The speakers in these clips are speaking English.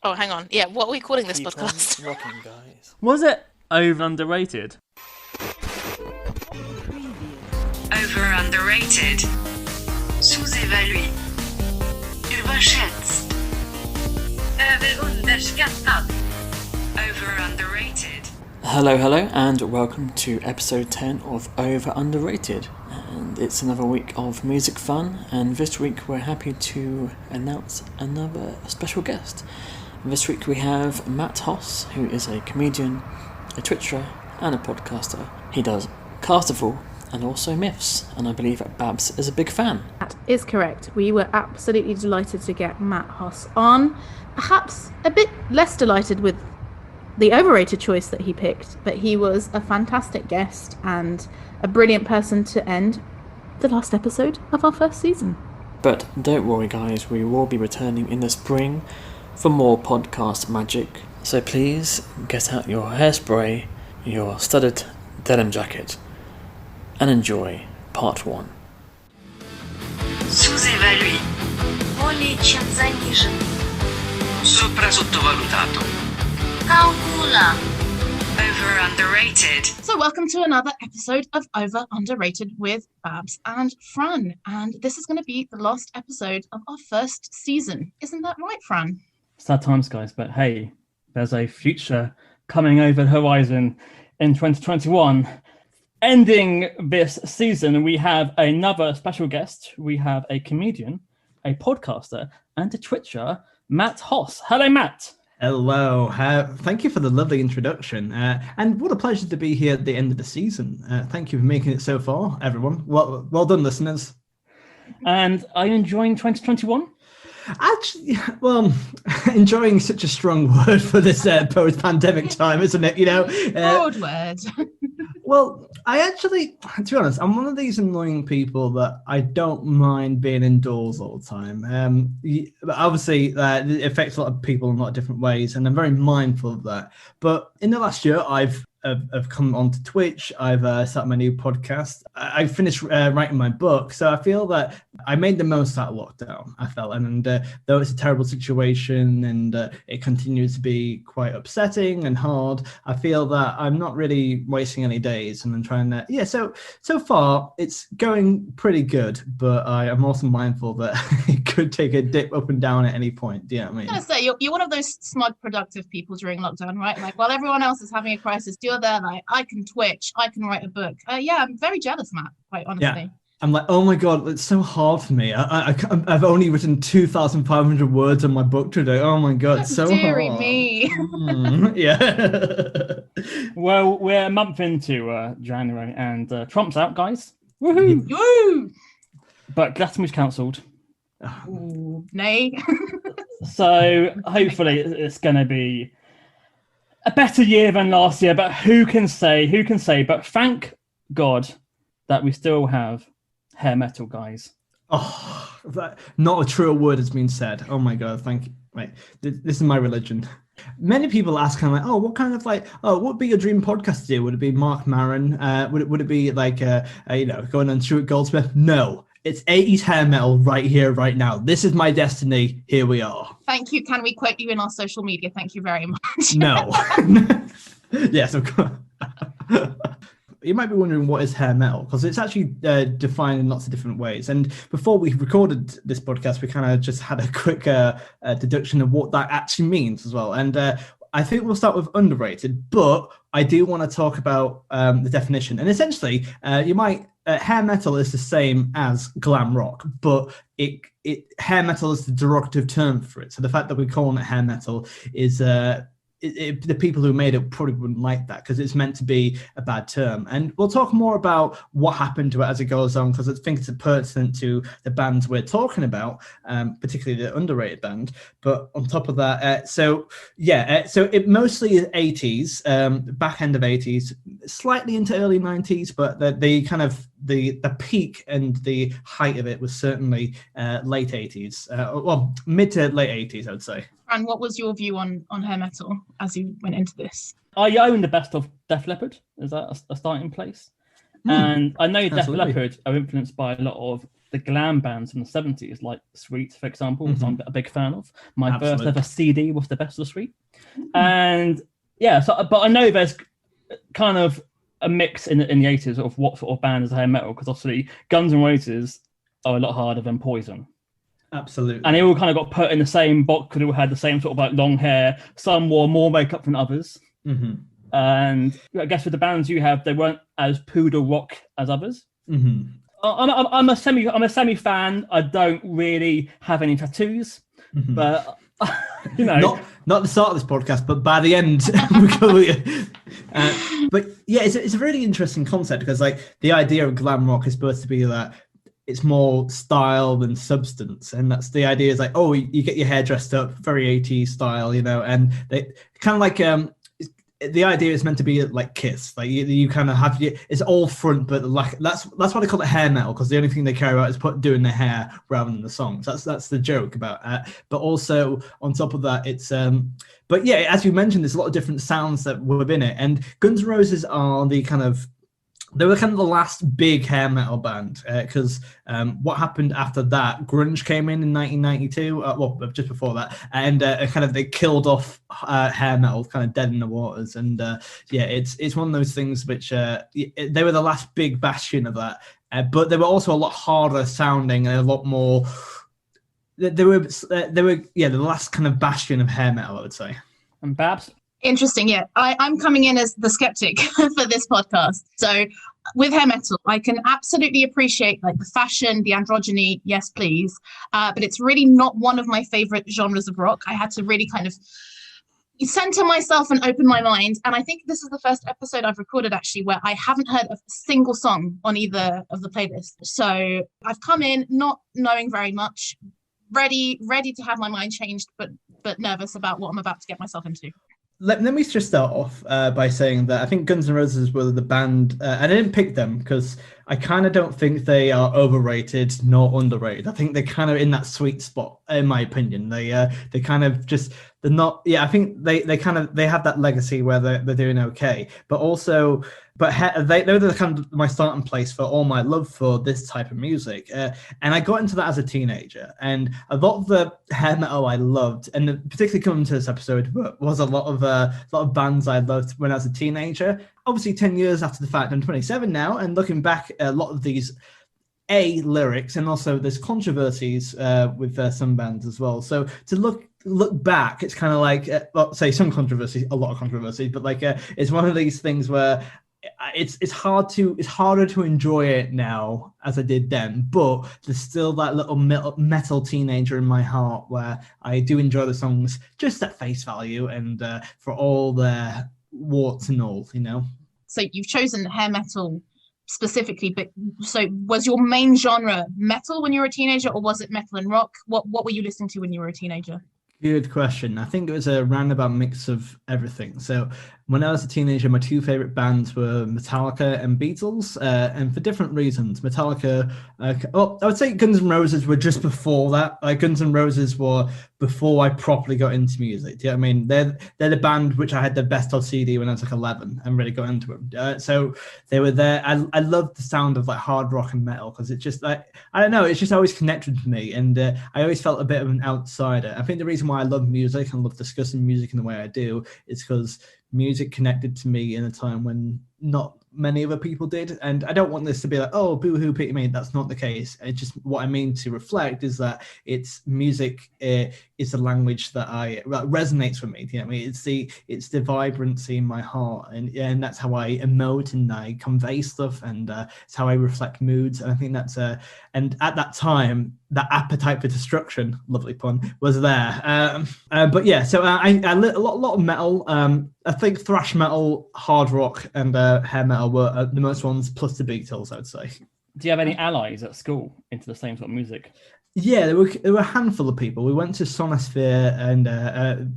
Oh, hang on. Yeah, what are we calling this Keep podcast? on rocking, guys. Was it over underrated? Over underrated. Sous-évalué. Überschätzt. Överunderskattad. Over underrated. Hello, and welcome to episode 10 of Over Underrated. And it's another week of music fun, and this week we're happy to announce another special guest. This week we have Matt Hoss, who is a comedian, a Twitcher, and a podcaster. He does Castival and also Myths, and I believe that Babs is a big fan. That is correct. We were absolutely delighted to get Matt Hoss on. Perhaps a bit less delighted with the overrated choice that he picked, but he was a fantastic guest and a brilliant person to end the last episode of our first season. But don't worry guys, we will be returning in the spring for more podcast magic. So please get out your hairspray, your studded denim jacket, and enjoy part 1. Sous-évalué. Более чем занижен. Sottovalutato. Calcula. Over underrated. So welcome to another episode of Over Underrated with Babs and Fran. And this is going to be the last episode of our first season. Isn't that right, Fran? Sad times, guys, but hey, there's a future coming over the horizon in 2021. Ending this season, we have another special guest. We have a comedian, a podcaster, and a Twitcher, Matt Hoss. Hello, Matt. Hello. Thank you for the lovely introduction. And what a pleasure to be here at the end of the season. Thank you for making it so far, everyone. Well done, listeners. And are you enjoying 2021? Actually, well, enjoying such a strong word for this post-pandemic time, isn't it? You know, Broad word. Well, I actually, to be honest, I'm one of these annoying people that I don't mind being indoors all the time. But obviously, it affects a lot of people in a lot of different ways, and I'm very mindful of that. But in the last year, I've come onto Twitch. I've started my new podcast. I finished writing my book, so I feel that I made the most out of lockdown. I felt, and though it's a terrible situation and it continues to be quite upsetting and hard, I feel that I'm not really wasting any days, and I'm trying to. So far it's going pretty good, but I am also mindful that it could take a dip up and down at any point. Do you know what I mean? I was going to say, you're one of those smug, productive people during lockdown, right? Like, while everyone else is having a crisis, you're there like, I can Twitch, I can write a book. I'm very jealous, Matt, quite honestly. Yeah. I'm like, oh my God, it's so hard for me. I've only written 2,500 words on my book today. Oh my God, so Deary hard. me. Yeah. Well, we're a month into January, and Trump's out, guys. Woohoo! Woo! But Glastonbury's cancelled. Ooh, nay. So hopefully it's going to be a better year than last year, but who can say? But thank God that we still have hair metal, guys. Oh, not a truer word has been said. Oh my God, thank you. Right, this is my religion. Many people ask, kind of like, what kind of what would be your dream podcast to do? Would it be Mark Maron? Would it be like, going on Stuart Goldsmith? No, it's 80s hair metal right here, right now. This is my destiny. Here we are. Thank you. Can we quote you in our social media? Thank you very much. No. Yes, of course. You might be wondering what is hair metal, because it's actually defined in lots of different ways. And before we recorded this podcast, we kind of just had a quick deduction of what that actually means as well. And I think we'll start with underrated, but I do want to talk about the definition. And essentially, hair metal is the same as glam rock, but hair metal is the derogative term for it. So the fact that we're calling it hair metal is the people who made it probably wouldn't like that, because it's meant to be a bad term. And we'll talk more about what happened to it as it goes on, because I think it's pertinent to the bands we're talking about, particularly the underrated band. But on top of that, so it mostly is 80s, back end of 80s, slightly into early 90s, but the kind of the peak and the height of it was certainly late 80s, mid to late 80s, I would say. And what was your view on hair metal as you went into this? I own the best of Def Leppard. Is that a starting place? And I know Def Absolutely. Leppard are influenced by a lot of the glam bands in the 70s, like Sweet, for example, which I'm a big fan of. My Absolutely. first ever CD was the best of Sweet. And yeah, so but I know there's kind of a mix in the 80s of what sort of band is hair metal, because obviously Guns N' Roses are a lot harder than Poison. Absolutely. And they all kind of got put in the same box because they all had the same sort of like long hair. Some wore more makeup than others. And I guess with the bands you have, they weren't as poodle rock as others. I'm a semi fan. I don't really have any tattoos, but you know, not the start of this podcast, but by the end, but yeah, it's a really interesting concept, because like the idea of glam rock is supposed to be that it's more style than substance, and that's the idea. Is like, oh, you get your hair dressed up, very 80s style, you know, and they kind of like the idea is meant to be like Kiss, like you kind of have it's all front, but like that's why they call it hair metal, because the only thing they care about is doing their hair rather than the songs. That's the joke about it. But also on top of that, it's but yeah, as you mentioned, there's a lot of different sounds that were within it, and Guns N' Roses are they were kind of the last big hair metal band, because what happened after that, grunge came in 1992, well, just before that, and kind of they killed off hair metal, kind of dead in the waters. And yeah, it's one of those things which they were the last big bastion of that, but they were also a lot harder sounding and a lot more. They were the last kind of bastion of hair metal, I would say. And Babs? Interesting, yeah. I'm coming in as the skeptic for this podcast. So with hair metal, I can absolutely appreciate like the fashion, the androgyny, yes, please. But it's really not one of my favorite genres of rock. I had to really kind of center myself and open my mind. And I think this is the first episode I've recorded actually where I haven't heard a single song on either of the playlists. So I've come in not knowing very much, ready to have my mind changed, but nervous about what I'm about to get myself into. Let me just start off by saying that I think Guns N' Roses were the band, and I didn't pick them because I kind of don't think they are overrated nor underrated. I think they're kind of in that sweet spot, in my opinion. They kind of just, they're not, yeah, I think they have that legacy where they're doing okay, but also, they were the kind of my starting place for all my love for this type of music. And I got into that as a teenager, and a lot of the hair metal I loved, and particularly coming to this episode, was a lot of bands I loved when I was a teenager. Obviously 10 years after the fact, I'm 27 now, and looking back, a lot of these lyrics, and also there's controversies with some bands as well. So to look back, it's kind of like, well, say some controversies, a lot of controversies, but like it's one of these things where it's harder to enjoy it now as I did then, but there's still that little metal teenager in my heart where I do enjoy the songs just at face value, and for all their warts and all, you know. So you've chosen hair metal specifically, but so was your main genre metal when you were a teenager, or was it metal and rock? What were you listening to when you were a teenager? Good question. I think it was a roundabout mix of everything. So when I was a teenager, my two favorite bands were Metallica and Beatles, and for different reasons. Metallica, I would say Guns N' Roses were just before that. Guns N' Roses were before I properly got into music. Do you know what I mean? They're the band which I had the best of CD when I was like 11 and really got into them. So they were there. I loved the sound of like hard rock and metal, because it's just like, I don't know, it's just always connected to me, and I always felt a bit of an outsider. I think the reason why I love music and love discussing music in the way I do is because music connected to me in a time when not many other people did. And I don't want this to be like, oh, boo-hoo, pity me. That's not the case. It's just what I mean to reflect is that it's music is a language that resonates with me. Do you know what I mean? It's the vibrancy in my heart, and that's how I emote and I convey stuff, and it's how I reflect moods. And I think that's and at that time, that appetite for destruction, lovely pun, was there. But yeah, so I lit a lot of metal. I think thrash metal, hard rock, and hair metal were the most ones, plus the Beatles, I would say. Do you have any allies at school into the same sort of music? Yeah, there were a handful of people. We went to Sonosphere, and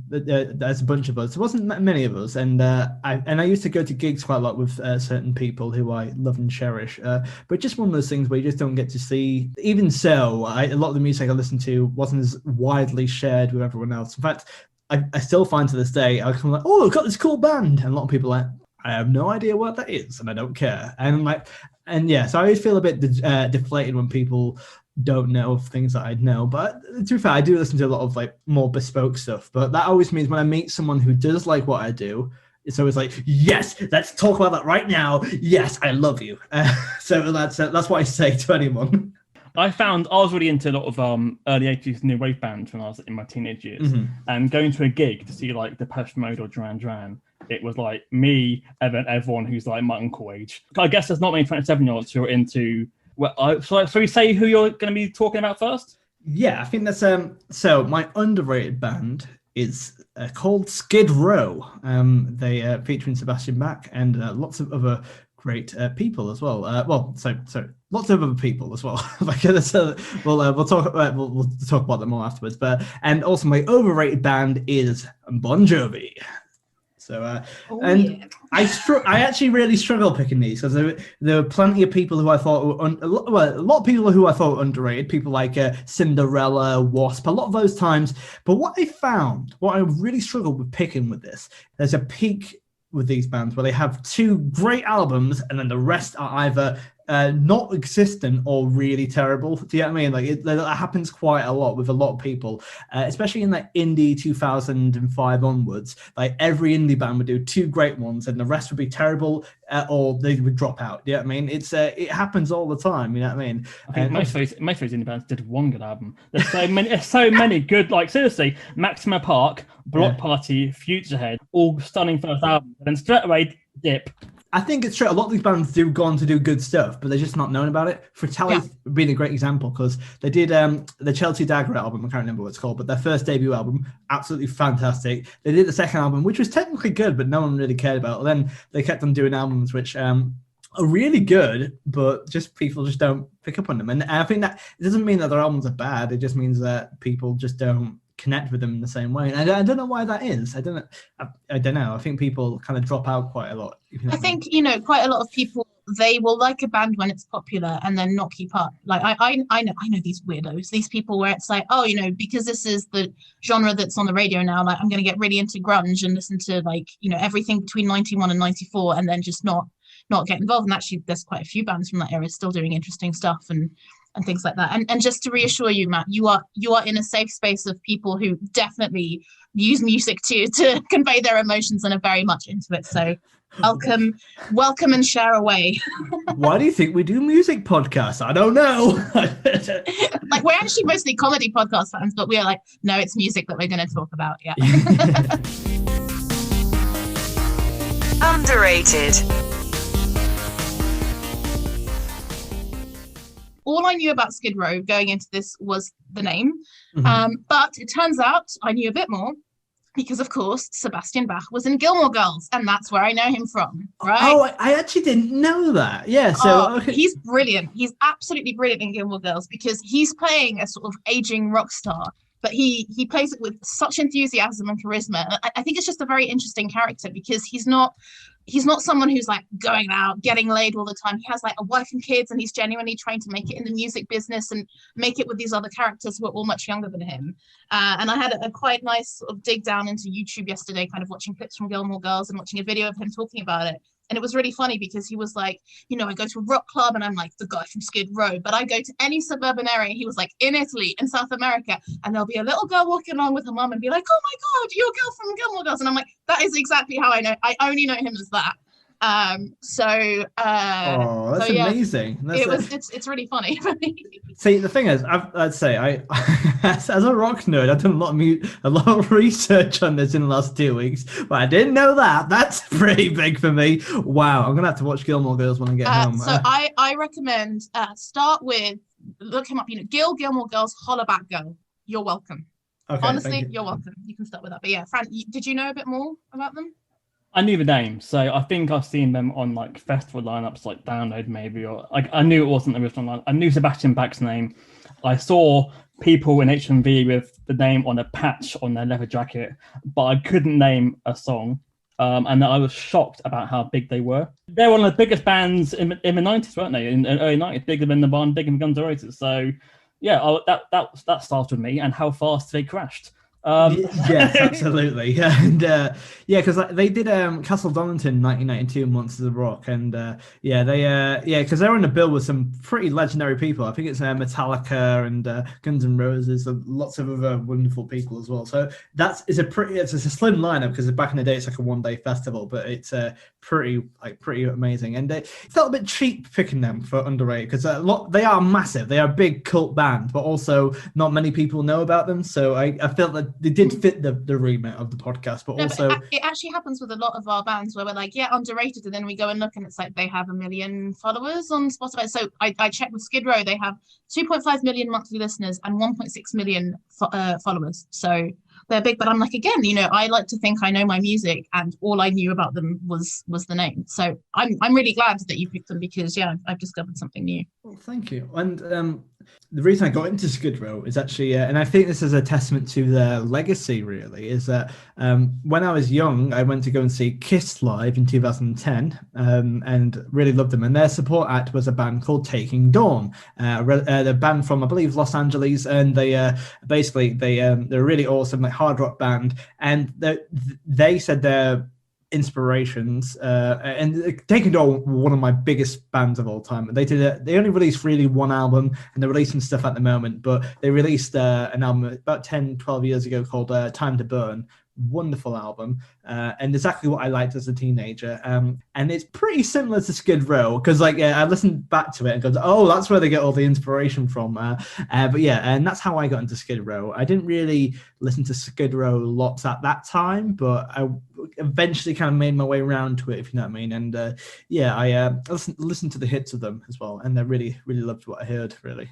there's a bunch of us. There wasn't many of us, and I used to go to gigs quite a lot with certain people who I love and cherish. But just one of those things where you just don't get to see. Even so, a lot of the music I listened to wasn't as widely shared with everyone else. In fact, I still find to this day, I come like, oh, I've got this cool band, and a lot of people are like, I have no idea what that is, and I don't care. And I'm like, and yeah, so I always feel a bit deflated when people don't know of things that I'd know. But to be fair, I do listen to a lot of like more bespoke stuff. But that always means when I meet someone who does like what I do, it's always like, yes, let's talk about that right now. Yes, I love you. So that's what I say to anyone. I was really into a lot of early 80s new wave bands when I was in my teenage years. And going to a gig to see like Depeche Mode or Duran Duran, it was like me and then everyone who's like my uncle age. I guess there's not many 27-year-olds who are into... Well, so we say who you're going to be talking about first? Yeah, I think that's... So my underrated band is called Skid Row. They featuring Sebastian Bach and lots of other great people as well. Lots of other people as well. We'll talk about them more afterwards. And also my overrated band is Bon Jovi. So I actually really struggled picking these because there were plenty of people who I thought were a lot of people who I thought were underrated. People like Cinderella, Wasp, a lot of those times. But what I really struggled with picking with this, there's a peak with these bands where they have two great albums and then the rest are either not existent or really terrible. Do you know what I mean? Like that happens quite a lot with a lot of people, especially in like indie 2005 onwards. Like every indie band would do two great ones and the rest would be terrible or they would drop out. Do you know what I mean? It happens all the time. You know what I mean? I think most of those indie bands did one good album. There's so many good. Like seriously, Maxima Park, Block Party, Futurehead, all stunning first albums, and then straight away dip. I think it's true. A lot of these bands do go on to do good stuff, but they're just not known about it. Fratelli being a great example because they did the Chelsea Dagger album. I can't remember what it's called, but their first debut album, absolutely fantastic. They did the second album, which was technically good, but no one really cared about it. Then they kept on doing albums which are really good, but just people just don't pick up on them. And I think that it doesn't mean that their albums are bad. It just means that people just don't connect with them in the same way. And I don't know why that is. I don't know. I think people kind of drop out quite a lot. I think, quite a lot of people, they will like a band when it's popular and then not keep up. Like I know these weirdos, these people where it's like, because this is the genre that's on the radio now, like I'm going to get really into grunge and listen to like, everything between 91 and 94 and then just not get involved. And actually there's quite a few bands from that era still doing interesting stuff and things like that. And just to reassure you, Matt, you are in a safe space of people who definitely use music to convey their emotions and are very much into it. So welcome and share away. Why do you think we do music podcasts? I don't know. Like we're actually mostly comedy podcast fans, but we are like, no, it's music that we're going to talk about. Yeah. Underrated. All I knew about Skid Row going into this was the name. But it turns out I knew a bit more because, of course, Sebastian Bach was in Gilmore Girls, and that's where I know him from, right? Oh, I actually didn't know that. Yeah, so... okay. He's brilliant. He's absolutely brilliant in Gilmore Girls because he's playing a sort of aging rock star, but he plays it with such enthusiasm and charisma. I think it's just a very interesting character because he's not someone who's like going out, getting laid all the time. He has like a wife and kids and he's genuinely trying to make it in the music business and make it with these other characters who are all much younger than him. And I had a quite nice sort of dig down into YouTube yesterday, kind of watching clips from Gilmore Girls and watching a video of him talking about it. And it was really funny because he was like, I go to a rock club and I'm like the guy from Skid Row, but I go to any suburban area. He was like in Italy, in South America, and there'll be a little girl walking along with her mum and be like, oh my God, you're a girl from Gilmore Girls. And I'm like, that is exactly how I know. I only know him as that. That's amazing. It's really funny. See, the thing is, I'd say I as a rock nerd, I've done a lot of research on this in the last 2 weeks, but I didn't know that. That's pretty big for me. Wow, I'm gonna have to watch Gilmore Girls when I get home. So I recommend start with look him up. Gilmore Girls, Holler Back Girl. You're welcome. Okay, honestly, you're welcome. You can start with that. But yeah, Fran, did you know a bit more about them? I knew the name, so I think I've seen them on like festival lineups, like Download maybe, or like I knew it wasn't the original line. I knew Sebastian Bach's name. I saw people in HMV with the name on a patch on their leather jacket, but I couldn't name a song. And I was shocked about how big they were. They're one of the biggest bands in the 90s, weren't they? In the early 90s, bigger than the band, bigger than Guns N' Roses. So yeah, that started with me and how fast they crashed. Yes, absolutely. And because they did Castle Donington 1992 Monsters of Rock, and because they're on the bill with some pretty legendary people. I think it's Metallica and Guns N' Roses and lots of other wonderful people as well. So it's a slim lineup, because back in the day it's like a one-day festival, but it's pretty amazing. And it felt a bit cheap picking them for underrated, because they are massive. They are a big cult band, but also not many people know about them. So I felt that they did fit the remit of the podcast, but it actually happens with a lot of our bands where we're like, yeah, underrated, and then we go and look and it's like they have 1 million followers on Spotify. So I checked with Skid Row, they have 2.5 million monthly listeners and 1.6 million followers. So they're big, but I'm like, again, I like to think I know my music, and all I knew about them was the name. So I'm really glad that you picked them, because I've discovered something new. Well, thank you. And the reason I got into Skid Row is actually, and I think this is a testament to their legacy, really, is that when I was young, I went to go and see Kiss live in 2010, and really loved them. And their support act was a band called Taking Dawn, the band from, I believe, Los Angeles, and they're a really awesome, like, hard rock band. And they said their inspirations, and Taking Dawn were one of my biggest bands of all time. They only released really one album, and they're releasing stuff at the moment, but they released an album about 10-12 years ago called Time to Burn. Wonderful album, and exactly what I liked as a teenager, and it's pretty similar to Skid Row, because I listened back to it and go, oh, that's where they get all the inspiration from, and that's how I got into Skid Row. I didn't really listen to Skid Row lots at that time, but I eventually kind of made my way around to it, if you know what I mean. And I listened to the hits of them as well, and I really, really loved what I heard, really.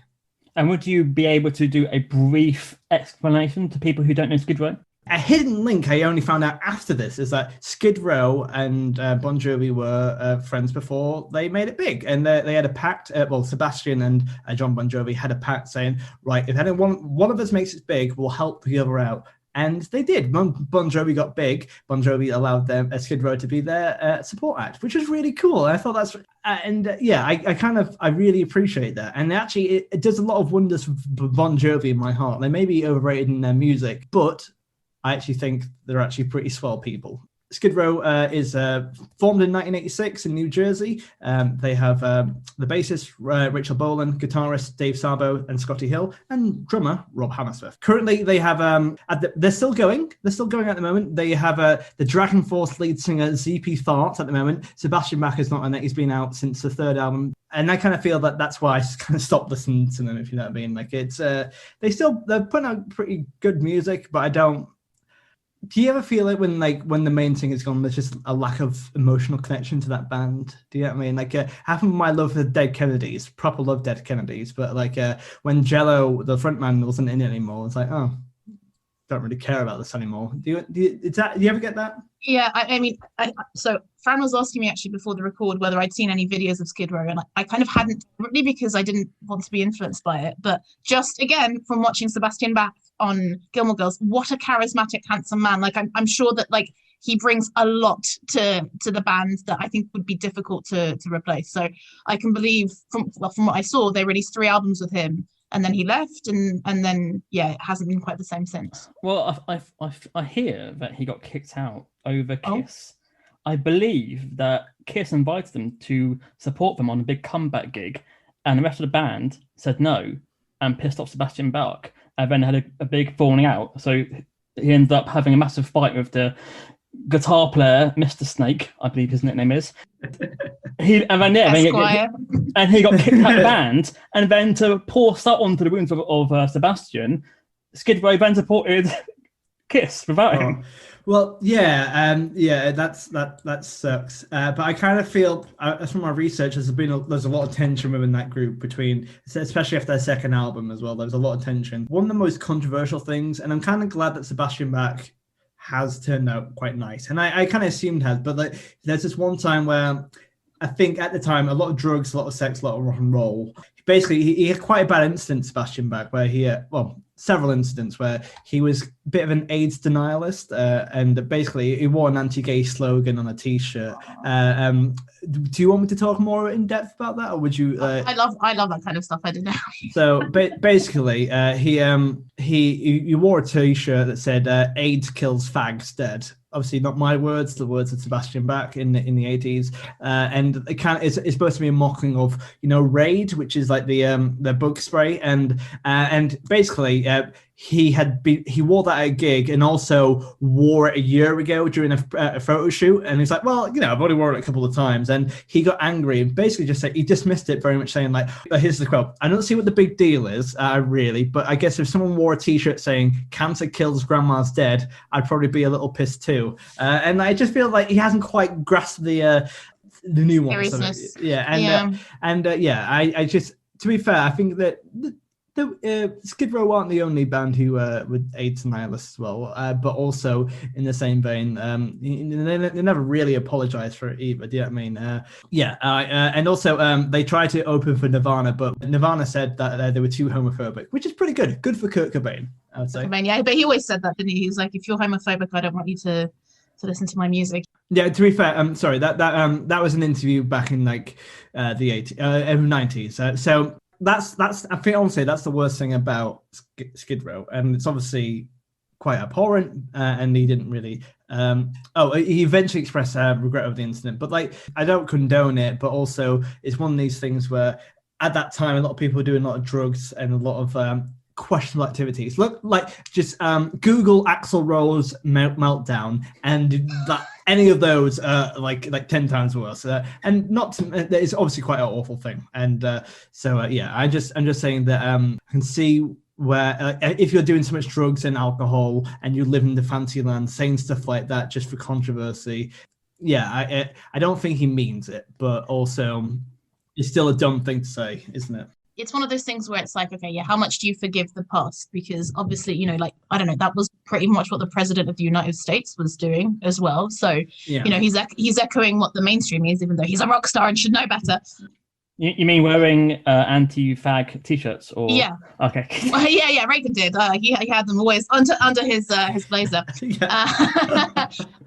And would you be able to do a brief explanation to people who don't know Skid Row? A hidden link I only found out after this is that Skid Row and Bon Jovi were friends before they made it big. And they had a pact, Sebastian and John Bon Jovi had a pact saying, right, if one of us makes it big, we'll help the other out. And they did. Bon Jovi got big. Bon Jovi allowed them, Skid Row, to be their support act, which was really cool. I thought that's, I really appreciate that. And actually, it does a lot of wonders for Bon Jovi in my heart. They may be overrated in their music, but I actually think they're actually pretty swell people. Skid Row is formed in 1986 in New Jersey. They have the bassist Rachel Bolan, guitarist Dave Sabo and Scotty Hill, and drummer Rob Hammersmith. Currently, they have they're still going. They're still going at the moment. They have the Dragon Force lead singer ZP Thart at the moment. Sebastian Bach is not on it. He's been out since the third album. And I kind of feel that that's why I just kind of stopped listening to them, if you know what I mean. Like, it's they're putting out pretty good music, but I don't. Do you ever feel it when the main thing is gone, there's just a lack of emotional connection to that band? Do you know what I mean? Happened with my love for Dead Kennedys, proper love Dead Kennedys, but when Jello, the frontman, wasn't in it anymore, it's like, oh, don't really care about this anymore. Do you ever get that? Yeah, so Fran was asking me actually before the record whether I'd seen any videos of Skid Row, and I kind of hadn't, really, because I didn't want to be influenced by it. But just again from watching Sebastian Bach on Gilmore Girls, what a charismatic, handsome man! I'm sure that he brings a lot to the band that I think would be difficult to replace. So I can believe from what I saw, they released 3 albums with him. And then he left, and then it hasn't been quite the same since. Well, I hear that he got kicked out over Kiss. I believe that Kiss invited them to support them on a big comeback gig, and the rest of the band said no and pissed off Sebastian Bach, and then had a big falling out. So he ended up having a massive fight with the guitar player, Mr. Snake, I believe his nickname is. He got kicked out of the band, and then to pour salt onto the wounds of Sebastian, Skid Row then supported Kiss without him. Well, that sucks. But I kind of feel, from my research, there's a lot of tension within that group between, especially after their second album as well. There was a lot of tension. One of the most controversial things, and I'm kind of glad that Sebastian Bach has turned out quite nice, and I kind of assumed has, but there's this one time where I think at the time, a lot of drugs, a lot of sex, a lot of rock and roll. basically he had quite a bad incident, Sebastian Bach, where several incidents where he was a bit of an AIDS denialist, and basically he wore an anti-gay slogan on a T-shirt. Do you want me to talk more in depth about that, or would you? I love that kind of stuff. I don't know. So basically, he wore a T-shirt that said "AIDS kills fags dead." Obviously, not my words; the words of Sebastian Bach in the 80s, and it's supposed to be a mocking of Raid, which is like the bug spray, and basically he wore that at a gig and also wore it a year ago during a photo shoot, and he's like, well, I've only worn it a couple of times, and he got angry and basically just said he dismissed it very much, saying like, here's the quote: "I don't see what the big deal is, really, but I guess if someone wore a T-shirt saying cancer kills grandma's dead, I'd probably be a little pissed too." And I just feel like he hasn't quite grasped the nuance of it. I just, to be fair, I think that Skid Row aren't the only band who were AIDS nihilists as well, but also in the same vein, they never really apologized for it either. Do you know what I mean? And also they tried to open for Nirvana, but Nirvana said that they were too homophobic, which is pretty good. Good for Kurt Cobain, I would say. Yeah, but he always said that, didn't he? He's like, if you're homophobic, I don't want you to listen to my music. Yeah, to be fair, sorry, that was an interview back in like the 90s. So that's I think honestly that's the worst thing about Skid Row, and it's obviously quite abhorrent, and he didn't really he eventually expressed regret of the incident, but like, I don't condone it, but also it's one of these things where at that time a lot of people were doing a lot of drugs and a lot of questionable activities. Look, like, just Google Axl Rose meltdown, and that any of those like 10 times worse. And not to, it's obviously quite an awful thing. And I'm just saying that I can see where if you're doing so much drugs and alcohol and you live in the fancy land, saying stuff like that just for controversy, I don't think he means it, but also it's still a dumb thing to say, isn't it? It's one of those things where it's like, okay, how much do you forgive the past? Because obviously, like, I don't know, that was pretty much what the president of the United States was doing as well. So, he's echoing what the mainstream is, even though he's a rock star and should know better. You mean wearing anti-fag T-shirts? Or yeah? Okay. Well, yeah. Reagan did. He had them always under his blazer.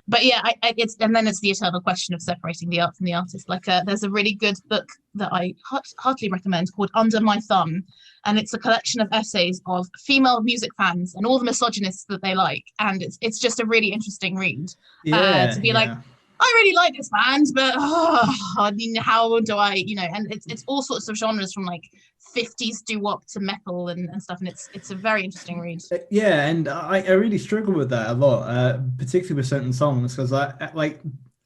But it's the eternal question of separating the art from the artist. Like, there's a really good book that I heartily recommend called Under My Thumb, and it's a collection of essays of female music fans and all the misogynists that they like, and it's just a really interesting read. To be like, I really like this band, but how do I, and it's all sorts of genres from like 50s doo-wop to metal and stuff, and it's a very interesting read. Yeah, and I really struggle with that a lot, particularly with certain songs, because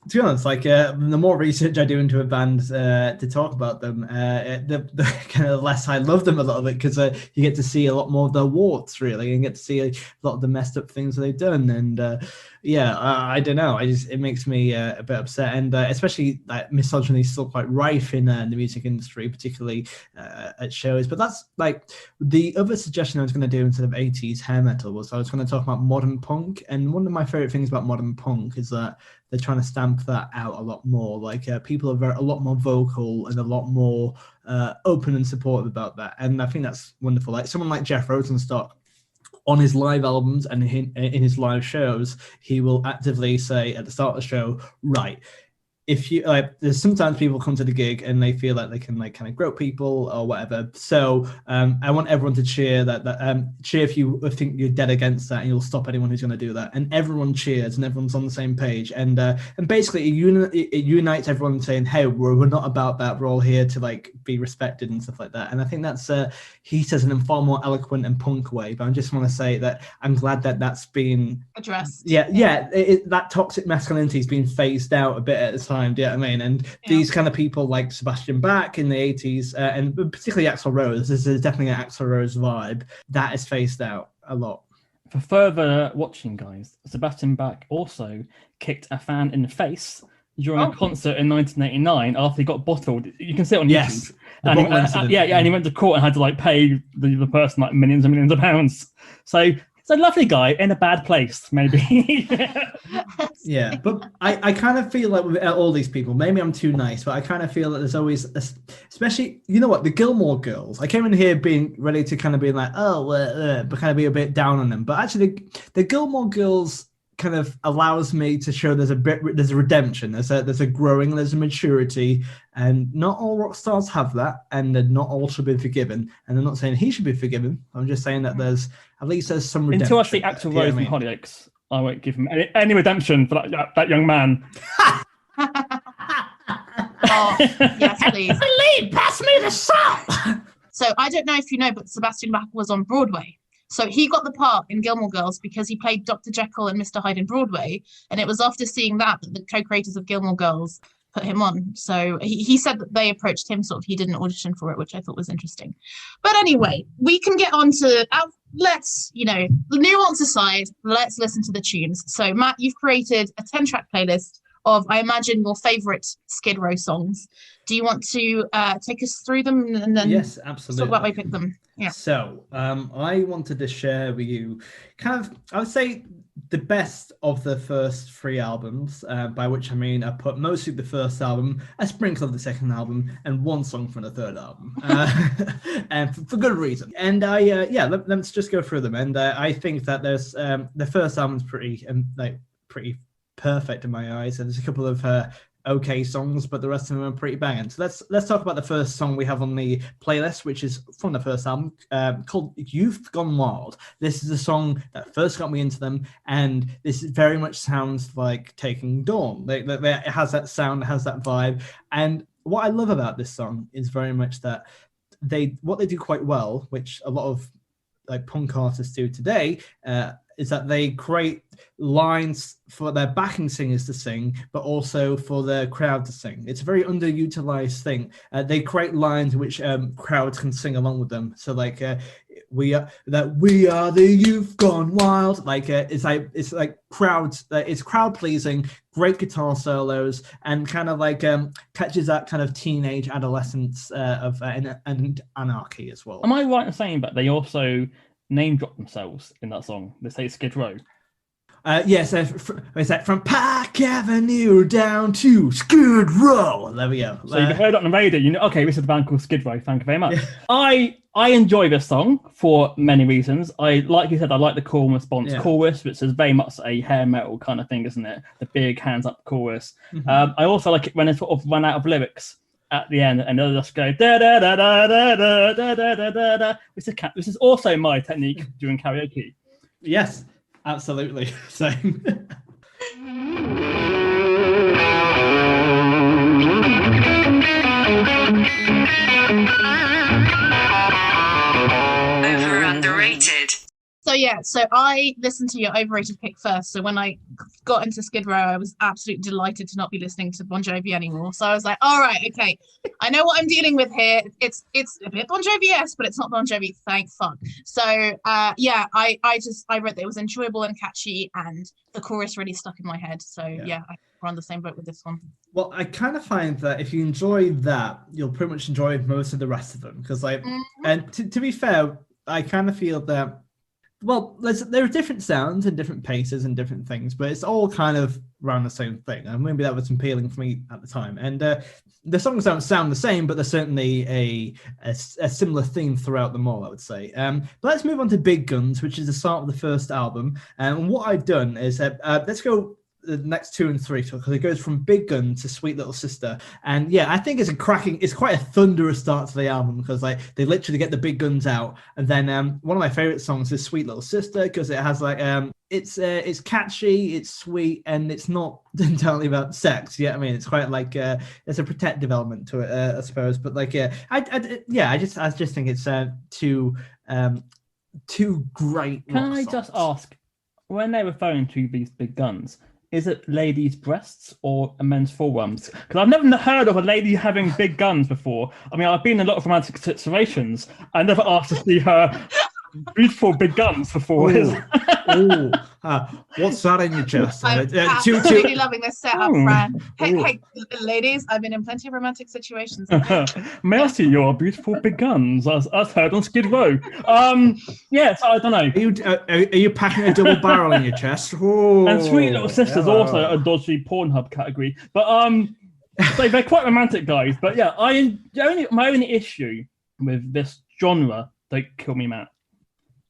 to be honest, like the more research I do into a band to talk about them, the kind of less I love them a little bit, because you get to see a lot more of their warts, really, and get to see a lot of the messed up things that they've done. And I don't know, it makes me a bit upset, and especially like misogyny is still quite rife in the music industry, particularly at shows. But that's like the other suggestion I was going to do instead of 80s hair metal was I was going to talk about modern punk. And one of my favorite things about modern punk is that they're trying to stamp that out a lot more. Like people are a lot more vocal and a lot more open and supportive about that. And I think that's wonderful. Like someone like Jeff Rosenstock, on his live albums and in his live shows, he will actively say at the start of the show, right, if you like, there's sometimes people come to the gig and they feel like they can like kind of grope people or whatever. So I want everyone to cheer cheer if you think you're dead against that, and you'll stop anyone who's going to do that. And everyone cheers and everyone's on the same page. And basically it unites everyone saying, hey, we're not about that. We're all here to like be respected and stuff like that. And I think that's he says it in a far more eloquent and punk way. But I just want to say that I'm glad that that's been addressed. That toxic masculinity has been phased out a bit at the time. Do you know what I mean? And these kind of people like Sebastian Bach in the 80s, and particularly Axl Rose, this is definitely an Axl Rose vibe, that is phased out a lot. For further watching, guys, Sebastian Bach also kicked a fan in the face during a concert in 1989 after he got bottled. You can see it on YouTube. And he went to court and had to like pay the person like millions and millions of pounds. So a lovely guy in a bad place, maybe. Yeah, but I kind of feel like with all these people, maybe I'm too nice, but I kind of feel that there's always, especially, you know what, the Gilmore Girls. I came in here being ready to kind of be like, but kind of be a bit down on them. But actually, the Gilmore Girls kind of allows me to show there's a redemption, there's a growing, there's a maturity, and not all rock stars have that, and not all should be forgiven. And I'm not saying he should be forgiven. I'm just saying that there's some redemption. Until I see Axl Rose and Hollyoaks, I won't give him any redemption for that young man. Oh, yes, please. Lee, pass me the salt. So I don't know if you know, but Sebastian Bach was on Broadway. So he got the part in Gilmore Girls because he played Dr. Jekyll and Mr. Hyde in Broadway. And it was after seeing that the co-creators of Gilmore Girls put him on. So he said that they approached him, sort of, he did an audition for it, which I thought was interesting. But anyway, we can get on to, let's, nuance aside, let's listen to the tunes. So Matt, you've created a 10-track playlist of, I imagine, your favourite Skid Row songs. Do you want to take us through them and then yes, absolutely. talk about why I picked them? Yeah. So I wanted to share with you kind of, I would say, the best of the first 3 albums, by which I mean I put mostly the first album, a sprinkle of the second album, and 1 song from the third album, and for good reason. And let's just go through them. And I think that there's the first album's pretty perfect in my eyes, and there's a couple of okay songs, but the rest of them are pretty banging. So let's talk about the first song we have on the playlist, which is from the first album, called Youth Gone Wild. This is a song that first got me into them, and this very much sounds like Taking Dawn. It has that sound, it has that vibe. And what I love about this song is very much that what they do quite well, which a lot of like punk artists do today, is that they create lines for their backing singers to sing, but also for the crowd to sing. It's a very underutilized thing. They create lines which crowds can sing along with them. So like we are the youth gone wild. Like it's like crowds. It's crowd pleasing. Great guitar solos, and kind of like catches that kind of teenage adolescence of and anarchy as well. Am I right in saying that they also name drop themselves in that song? They say Skid Row. Yes, is that from Park Avenue down to Skid Row? There we go. So you've heard it on the radio, you know, okay, this is a band called Skid Row, thank you very much. Yeah. I enjoy this song for many reasons. Like you said, I like the call and response chorus, which is very much a hair metal kind of thing, isn't it? The big hands up chorus. Mm-hmm. I also like it when they sort of run out of lyrics at the end, and they'll just go da da da da da da da da da da da. This is also my technique during karaoke. Yes, absolutely. Same. Over underrated. So I listened to your overrated pick first. So when I got into Skid Row, I was absolutely delighted to not be listening to Bon Jovi anymore. So I was like, all right, okay, I know what I'm dealing with here. It's a bit Bon Jovi-esque, but it's not Bon Jovi, thank fuck. So I wrote that it was enjoyable and catchy, and the chorus really stuck in my head. So we're on the same boat with this one. Well, I kind of find that if you enjoy that, you'll pretty much enjoy most of the rest of them. Because and to be fair, I kind of feel that, well, there are different sounds and different paces and different things, but it's all kind of around the same thing. And maybe that was appealing for me at the time. And the songs don't sound the same, but there's certainly a similar theme throughout them all, I would say. But let's move on to Big Guns, which is the start of the first album. And what I've done is, let's go the next 2 and 3, because it goes from Big Gun to Sweet Little Sister. And yeah, I think it's quite a thunderous start to the album, because like they literally get the big guns out. And then one of my favorite songs is Sweet Little Sister, because it has like it's catchy, it's sweet, and it's not entirely about sex. Yeah, I mean, it's quite like there's a protective element to it, I suppose. But like I just think it's two great. Can I just ask, when they're referring to these big guns, is it ladies' breasts or men's forearms? Because I've never heard of a lady having big guns before. I mean, I've been in a lot of romantic situations. I never asked to see her Beautiful big guns for 4 years. What's that in your chest? I'm absolutely loving this setup, Fran. Hey, ladies, I've been in plenty of romantic situations. May I see your beautiful big guns, as heard on Skid Row? Yes, I don't know. Are you packing a double barrel in your chest? Ooh, and Sweet Little Sisters also a dodgy Pornhub category, but they're quite romantic guys. But yeah, my only issue with this genre, Don't Kill Me Matt,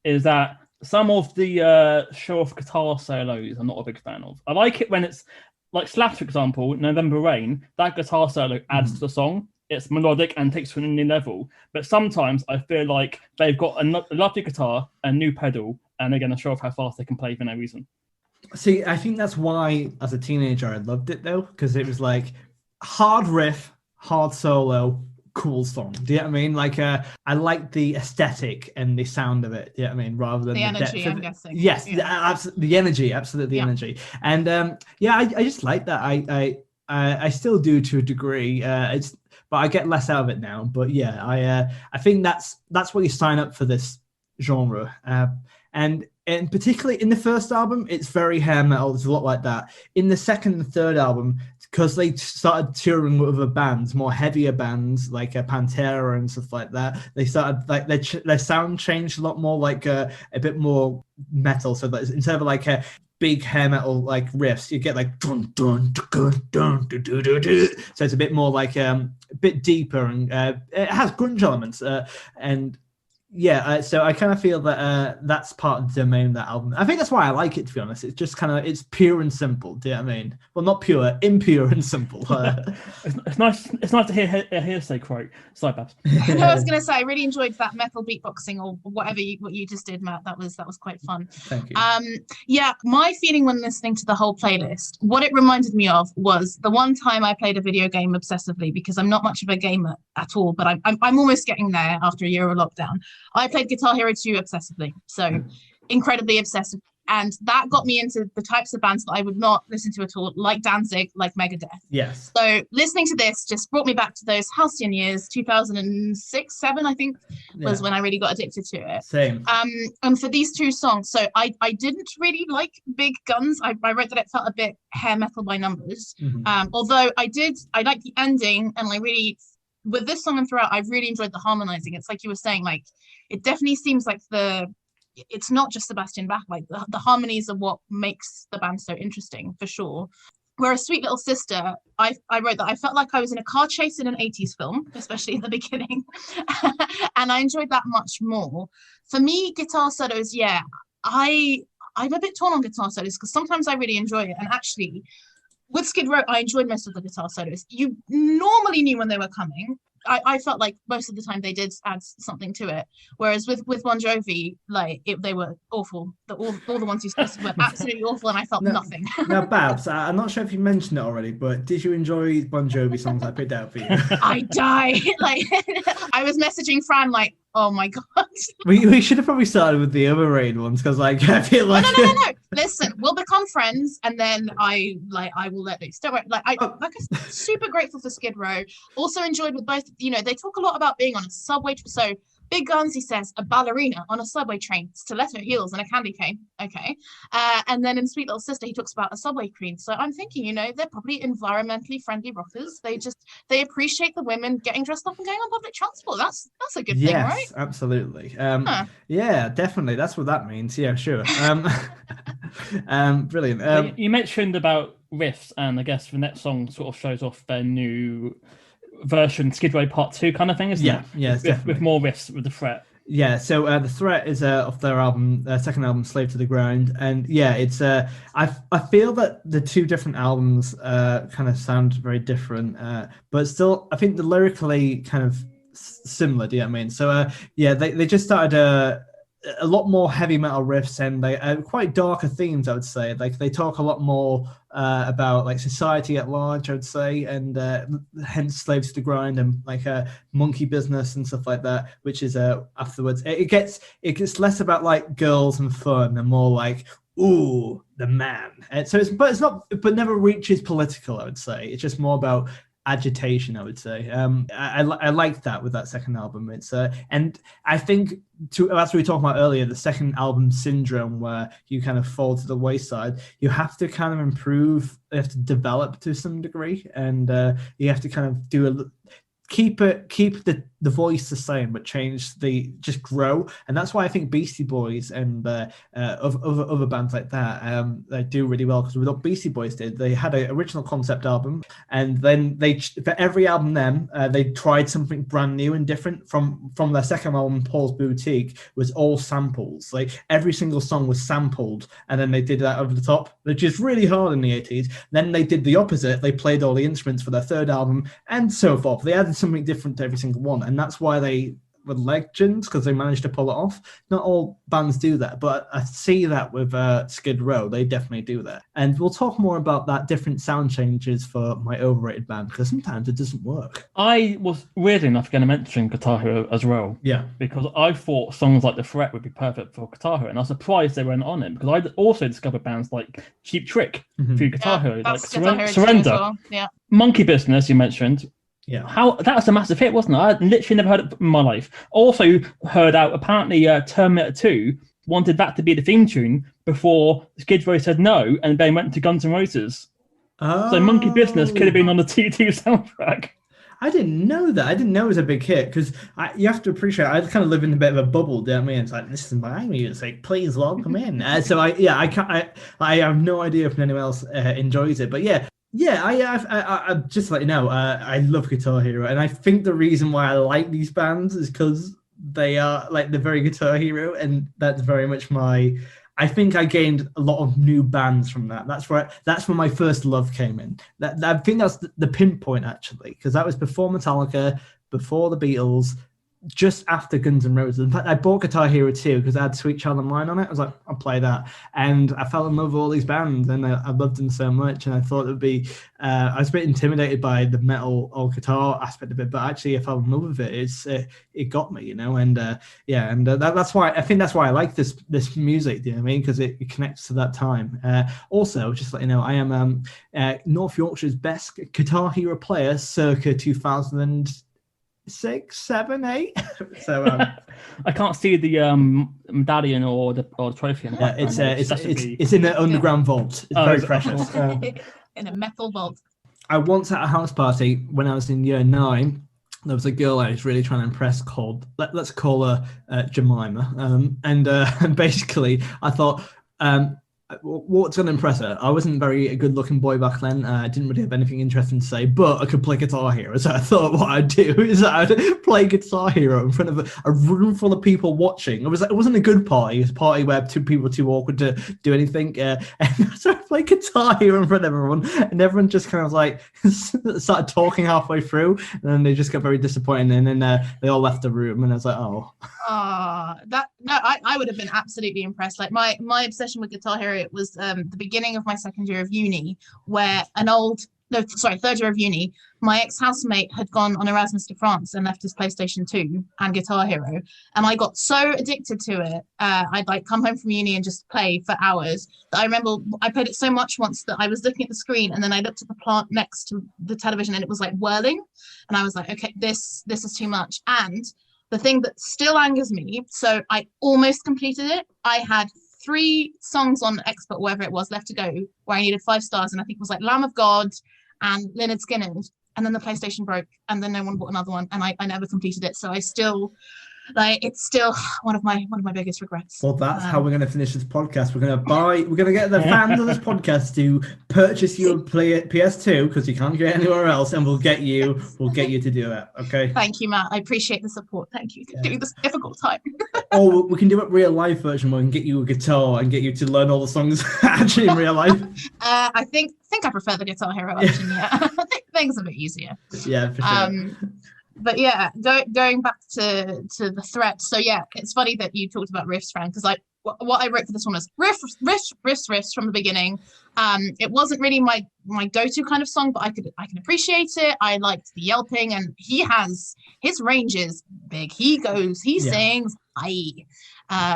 is that some of the show-off guitar solos I'm not a big fan of. I like it when it's like Slaps, for example, November Rain. That guitar solo adds to the song. It's melodic and takes to a new level. But sometimes I feel like they've got a lovely guitar, a new pedal, and they're going to show off how fast they can play for no reason. See, I think that's why, as a teenager, I loved it though, because it was like hard riff, hard solo, cool song. Do you know what I mean? Like, I like the aesthetic and the sound of it. Do you know what I mean? Rather than the energy, depth. I'm guessing. Yes, the energy, absolutely the energy. And I just like that. I still do to a degree. But I get less out of it now. But yeah, I think that's what you sign up for this genre. And particularly in the first album, it's very hair metal. There's a lot like that. In the second and third album, because they started touring with other bands, more heavier bands like Pantera and stuff like that, they started like their sound changed a lot more, like a bit more metal. So that instead of like a big hair metal like riffs, you get like dun dun dun dun dun dun dun dun. So it's a bit more like a bit deeper, and it has grunge elements and. Yeah, so I kind of feel that that's part of the domain of that album. I think that's why I like it, to be honest. It's just kind of, it's pure and simple. Do you know what I mean? Well, not pure, impure and simple. It's nice to hear a hearsay quote. Sorry, Babs. I was going to say, I really enjoyed that metal beatboxing or whatever what you just did, Matt. That was quite fun. Thank you. Yeah, my feeling when listening to the whole playlist, what it reminded me of was the one time I played a video game obsessively, because I'm not much of a gamer at all, but I'm almost getting there after a year of lockdown. I played Guitar Hero 2 obsessively, so incredibly obsessive. And that got me into the types of bands that I would not listen to at all, like Danzig, like Megadeth. Yes. So listening to this just brought me back to those halcyon years, 2006, 7, I think, was when I really got addicted to it. Same. And for these two songs, so I didn't really like Big Guns. I wrote that it felt a bit hair metal by numbers. Although I liked the ending, and I really, with this song and throughout, I really enjoyed the harmonizing. It's like you were saying, like, it definitely seems like it's not just Sebastian Bach, like the harmonies are what makes the band so interesting, for sure. Whereas Sweet Little Sister, I wrote that I felt like I was in a car chase in an 80s film, especially in the beginning. And I enjoyed that much more. For me, guitar solos, yeah, I'm a bit torn on guitar solos, because sometimes I really enjoy it. And actually, with Skid Row, I enjoyed most of the guitar solos. You normally knew when they were coming. I felt like most of the time they did add something to it. Whereas with Bon Jovi, like they were awful. All the ones you suggested were absolutely awful, and I felt nothing. Now, Babs, I'm not sure if you mentioned it already, but did you enjoy Bon Jovi songs I picked out for you? I died. Like, I was messaging Fran like, oh my god. We should have probably started with the Overrated ones, because like I feel like no. Listen, we'll become friends, and then I will let loose. Don't worry. I'm super grateful for Skid Row. Also enjoyed with both. You know, they talk a lot about being on a subway. So Big Guns, he says, a ballerina on a subway train, stiletto heels and a candy cane. Okay. And then in Sweet Little Sister, he talks about a subway queen. So I'm thinking, you know, they're probably environmentally friendly rockers. They appreciate the women getting dressed up and going on public transport. That's a good thing, right? Yes, absolutely. Yeah, definitely. That's what that means. Yeah, sure. Brilliant. You mentioned about riffs, and I guess the next song sort of shows off their new version, Skid Row Part 2 kind of thing, isn't it? Yeah, with more riffs with the Threat. Yeah, so the Threat is off their album, second album, Slave to the Ground, and yeah, it's I feel that the two different albums kind of sound very different, but still, I think they're lyrically kind of similar. Do you know what I mean? So yeah, they just started a lot more heavy metal riffs, and they quite darker themes, I would say. Like they talk a lot more about like society at large, I would say, and hence Slaves to the Grind and like monkey business and stuff like that, which is afterwards it gets less about like girls and fun and more like, ooh, the man. And so but never reaches political, I would say. It's just more about agitation, I would say. I like that with that second album. It's and I think as we talked about earlier, the second album syndrome, where you kind of fall to the wayside, you have to kind of improve, you have to develop to some degree, and you have to kind of keep the voice the same, but just grow. And that's why I think Beastie Boys and other bands like that they do really well, because with what Beastie Boys did, they had an original concept album, and then for every album they tried something brand new and different. From their second album, Paul's Boutique, was all samples. Like every single song was sampled, and then they did that over the top, which is really hard in the 80s. Then they did the opposite. They played all the instruments for their third album, and so forth. They added something different to every single one, and that's why they were legends, because they managed to pull it off. Not all bands do that, but I see that with Skid Row. They definitely do that, and we'll talk more about that, different sound changes for my Overrated band, because sometimes it doesn't work. I was weirdly enough going to mention Guitar Hero as well, because I thought songs like The Threat would be perfect for Guitar Hero, and I was surprised they weren't on it, because I also discovered bands like Cheap Trick through Guitar Hero, like Surrender, Monkey Business you mentioned. Yeah, that was a massive hit, wasn't it? I literally never heard it in my life. Also heard out, apparently Terminator 2 wanted that to be the theme tune before Skid Row said no, and then went to Guns N' Roses. So Monkey Business could have been on the T2 soundtrack. I didn't know that. I didn't know it was a big hit, because you have to appreciate, I kind of live in a bit of a bubble, do you know what I mean? It's like, this is my music, please welcome in. So I have no idea if anyone else enjoys it, but I just to let you know, I love Guitar Hero, and I think the reason why I like these bands is because they are like the very Guitar Hero, and that's very much I think I gained a lot of new bands from that. That's where my first love came in. I think that's the pinpoint, actually, because that was before Metallica, before the Beatles, just after Guns N' Roses. In fact, I bought Guitar Hero 2 because I had Sweet Child of Mine on it. I was like, I'll play that. And I fell in love with all these bands, and I loved them so much. And I thought it would be, I was a bit intimidated by the metal or guitar aspect of it, but actually I fell in love with it. It got me, and that's why I like this music, do you know what I mean? Because it connects to that time. Also, just to let you know, I am North Yorkshire's best Guitar Hero player circa 2006, 7, 8. So I can't see the medallion or the trophy. It's in the underground vault. It's very precious. In a metal vault. I once at a house party when I was in year 9. There was a girl I was really trying to impress called, let's call her Jemima. And basically I thought, what's going to impress her? I wasn't very a good-looking boy back then. I didn't really have anything interesting to say, but I could play Guitar Hero. So I thought what I'd do is I'd play Guitar Hero in front of a room full of people watching. It wasn't a good party. It was a party where two people were too awkward to do anything. And so I played Guitar Hero in front of everyone, and everyone just kind of like started talking halfway through, and then they just got very disappointed, and then they all left the room, and I was like, oh. I would have been absolutely impressed. Like my obsession with Guitar Hero, it was the beginning of my second year of uni, where third year of uni, my ex-housemate had gone on Erasmus to France and left his PlayStation 2 and Guitar Hero, and I got so addicted to it, I'd like come home from uni and just play for hours, that I remember I played it so much once that I was looking at the screen, and then I looked at the plant next to the television, and it was like whirling, and I was like, okay, this is too much. And the thing that still angers me, so I almost completed it. I had 3 songs on Expert, wherever it was, left to go, where I needed 5 stars, and I think it was like Lamb of God and Lynyrd Skynyrd, and then the PlayStation broke, and then no one bought another one, and I never completed it. So I still, it's still one of my biggest regrets. Well, that's how we're going to finish this podcast. We're going to get the fans of this podcast to purchase your PS2, because you can't get anywhere else, and we'll get you to do it. Okay. Thank you, Matt. I appreciate the support. Thank you for doing this difficult time. Or we can do a real life version where we can get you a guitar and get you to learn all the songs actually in real life. I think I prefer the Guitar Hero option. Yeah, I think things are a bit easier. Yeah, for sure. But yeah, going back to the threat. So yeah, it's funny that you talked about riffs, Fran, because what I wrote for this one was riffs from the beginning. It wasn't really my go-to kind of song, but I can appreciate it. I liked the yelping, and his range is big. He sings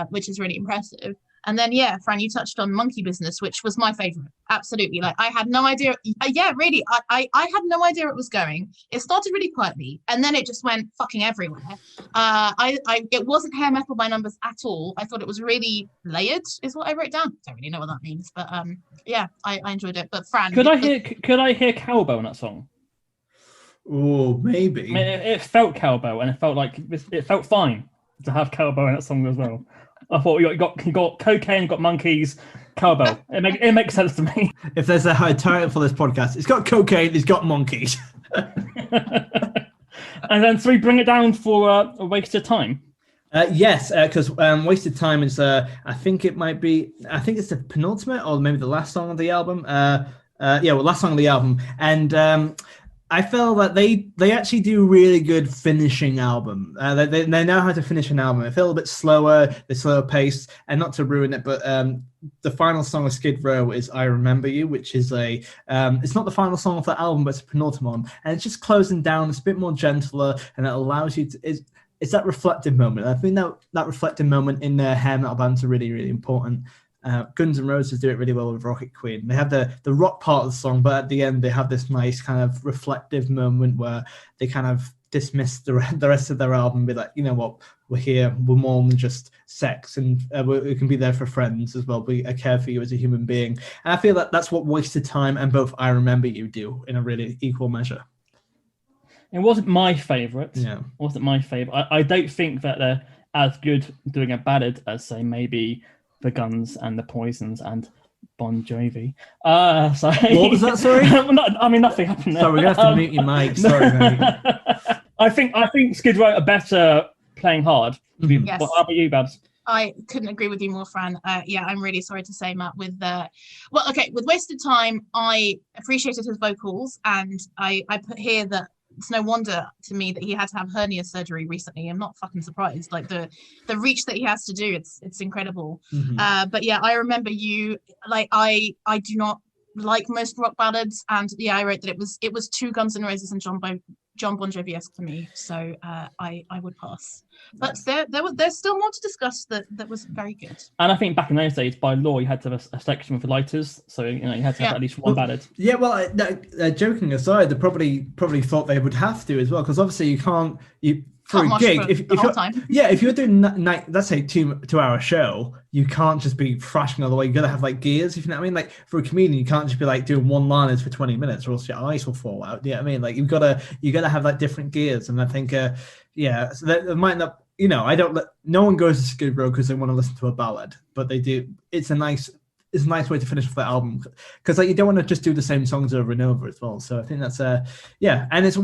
which is really impressive. And then, yeah, Fran, you touched on Monkey Business, which was my favorite. Absolutely. Like, I had no idea. Yeah, really. I had no idea it was going. It started really quietly, and then it just went fucking everywhere. It wasn't hair metal by numbers at all. I thought it was really layered, is what I wrote down. Don't really know what that means, but yeah, I enjoyed it. But Fran, Could I hear cowbell in that song? Oh, maybe. I mean, it felt cowbell, and it felt fine to have cowbell in that song as well. I thought you got cocaine, got monkeys, cowbell. It makes sense to me. If there's a title for this podcast, it's got cocaine, it's got monkeys. And then, so we bring it down for a waste of time. Yes, because Wasted Time is, I think it's the penultimate or maybe the last song of the album. Last song of the album. And I feel that they actually do really good finishing album. They know how to finish an album. It felt a little bit slower, the slower pace, and not to ruin it, but the final song of Skid Row is "I Remember You," which is it's not the final song of the album, but it's a penultimate one, and it's just closing down. It's a bit more gentler, and it allows you to. It's that reflective moment. I think that reflective moment in hair metal bands are really, really important. Guns N' Roses do it really well with Rocket Queen. They have the rock part of the song, but at the end they have this nice kind of reflective moment where they kind of dismiss the rest of their album and be like, you know what, we're here, we're more than just sex, and we can be there for friends as well. I care for you as a human being. And I feel that that's what Wasted Time and both I Remember You do in a really equal measure. It wasn't my favourite. Yeah. It wasn't my favourite. I don't think that they're as good doing a ballad as, say, maybe the Guns and the Poisons and Bon Jovi. Sorry. What was that, sorry? Nothing happened there. Sorry, we're going to have to mute your mic. Sorry, mate. I think Skid Row are better playing hard. Mm-hmm. Yes. How about you, Babs? I couldn't agree with you more, Fran. Yeah, I'm really sorry to say, Matt, with Wasted Time, I appreciated his vocals, and I put here that it's no wonder to me that he had to have hernia surgery recently. I'm not fucking surprised. Like the reach that he has to do, it's incredible. Mm-hmm. But yeah, I Remember You. Like I do not like most rock ballads, and yeah, I wrote that it was too Guns N' Roses and John Bon Jovi-esque for me. So I would pass. But there's still more to discuss that was very good. And I think back in those days, by law, you had to have a section with lighters, so you had to have at least one ballad. Yeah, well, joking aside, they probably thought they would have to as well, because obviously you can't for a gig if you're doing let's say 2-hour show, you can't just be thrashing all the way. You gotta have like gears, if you know what I mean. Like for a comedian, you can't just be like doing one-liners for 20 minutes, or else your eyes will fall out. You know what I mean? Like you gotta have like different gears, and I think so that might not. No one goes to Skid Row because they want to listen to a ballad, but they do. It's a nice way to finish off the album, because like you don't want to just do the same songs over and over as well. So I think that's and it's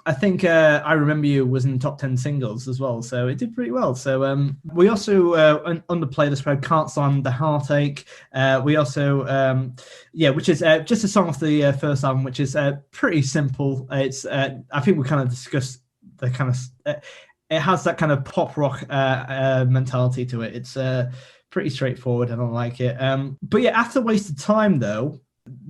I think I Remember You was in the top 10 singles as well, so it did pretty well. So we also on the playlist we had Can't Stand the Heartache. We also which is just a song off the first album, which is pretty simple. It's I think we kind of discussed the kind of it has that kind of pop rock mentality to it. It's pretty straightforward, and I like it. But yeah, after Wasted Time, though,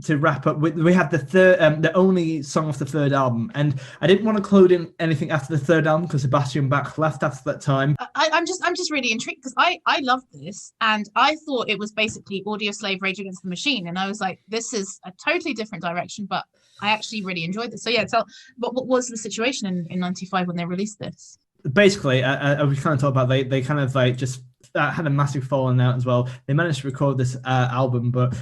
to wrap up, we had the only song off the third album, and I didn't want to include in anything after the third album because Sebastian Bach left after that time. I'm just really intrigued because I loved this, and I thought it was basically Audio Slave Rage Against the Machine, and I was like, this is a totally different direction, but I actually really enjoyed this. So yeah, what was the situation in '95 when they released this? Basically, I was kind of talking about they kind of like just had a massive falling out as well. They managed to record this album, but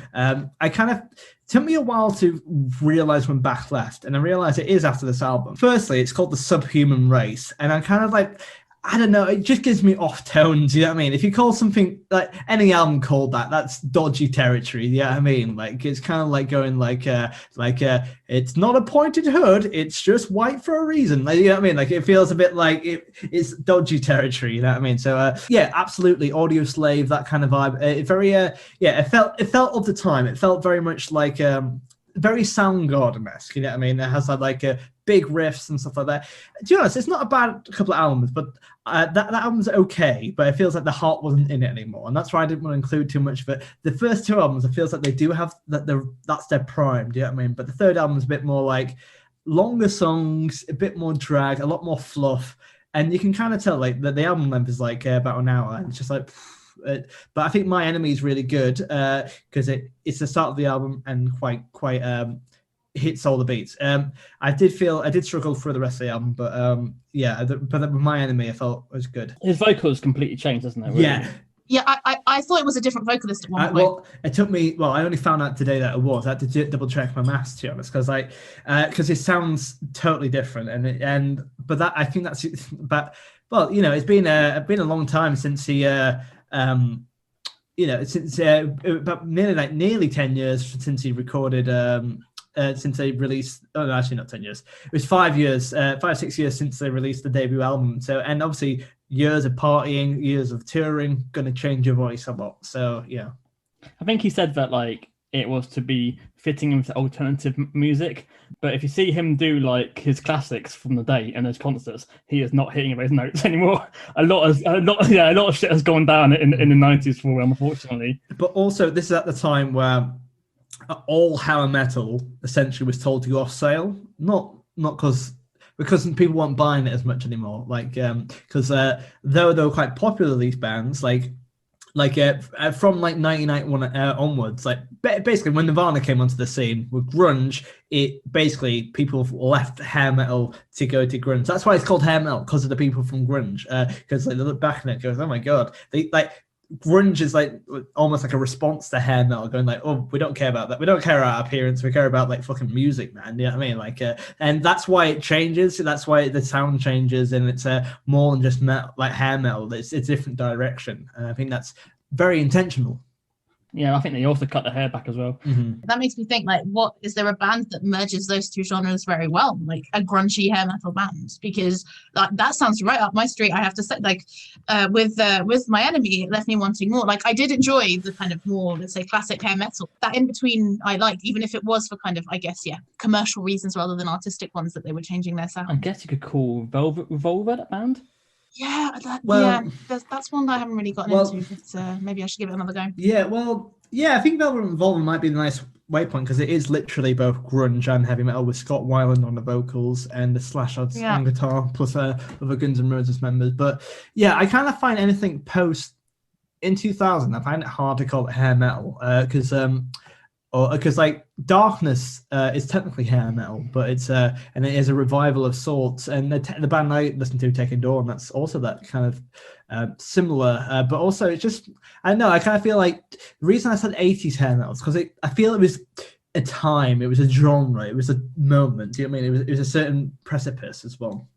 took me a while to realize when Bach left, and I realized it is after this album. Firstly, it's called The Subhuman Race, and I'm kind of like, I don't know, it just gives me off tones, you know what I mean? If you call something, like any album called that's dodgy territory, you know what I mean? Like, it's kind of like going it's not a pointed hood, it's just white for a reason. Like, you know what I mean? Like, it feels a bit like it's dodgy territory, you know what I mean? So, yeah, absolutely, Audio Slave, that kind of vibe. It felt of the time. It felt very much like very Soundgarden-esque, you know what I mean? It has like big riffs and stuff like that. To be honest, it's not a bad couple of albums, but that album's okay, but it feels like the heart wasn't in it anymore, and that's why I didn't want to include too much of it. The first two albums, it feels like they do have that's their prime, do you know what I mean? But the third album is a bit more like longer songs, a bit more drag, a lot more fluff, and you can kind of tell like that the album length is like about an hour, and it's just like, But I think My Enemy is really good because it's the start of the album and quite hits all the beats. I did struggle through the rest of the album, but but My Enemy I felt was good. His vocals completely changed, doesn't it? Really? Yeah, I thought it was a different vocalist at one point. Well, it took me. Well, I only found out today that it was. I had to double check my maths, to be honest, because it sounds totally different, but that I think that's. But well, it's been a long time since he. Since about nearly 10 years since he recorded. Since they released, no, actually not 10 years. It was 5 years, 6 years since they released the debut album. So, and obviously years of partying, years of touring, going to change your voice a lot. So, yeah. I think he said that it was to be fitting into alternative music, but if you see him do his classics from the day and his concerts, he is not hitting those notes anymore. A lot of shit has gone down in the 90s for him, unfortunately. But also, this is at the time where all hair metal essentially was told to go off sale, not because people weren't buying it as much anymore. Because though they were quite popular, these bands from 1991 onwards, basically when Nirvana came onto the scene with grunge, it basically people left hair metal to go to grunge. That's why it's called hair metal, because of the people from grunge. Because they look back and it goes, oh my god, grunge is almost like a response to hair metal, going oh, we don't care about that. We don't care about our appearance. We care about fucking music, man. You know what I mean? And that's why it changes. That's why the sound changes, and it's more than just metal, hair metal. It's a different direction, and I think that's very intentional. Yeah, I think they also cut the hair back as well. Mm-hmm. That makes me think, what is there a band that merges those two genres very well, a grungy hair metal band? Because that sounds right up my street. I have to say, with My Enemy, it left me wanting more. I did enjoy the kind of more, let's say, classic hair metal. That in between, I liked, even if it was for kind of, I guess, commercial reasons rather than artistic ones that they were changing their sound. I guess you could call Velvet Revolver that band. Yeah, that's one that I haven't really gotten into. But maybe I should give it another go. Yeah, I think Velvet Revolver might be a nice waypoint because it is literally both grunge and heavy metal with Scott Weiland on the vocals and the Slash on guitar, plus other Guns N' Roses members. But yeah, I kind of find anything post in 2000, I find it hard to call it hair metal because Darkness is technically hair metal, but it's and it is a revival of sorts. And the band I listen to, Taking Dawn, that's also that kind of similar, but also it's just, I don't know, I kind of feel the reason I said 80s hair metal is because I feel it was a time, it was a genre, it was a moment. You know what I mean? It was a certain precipice as well.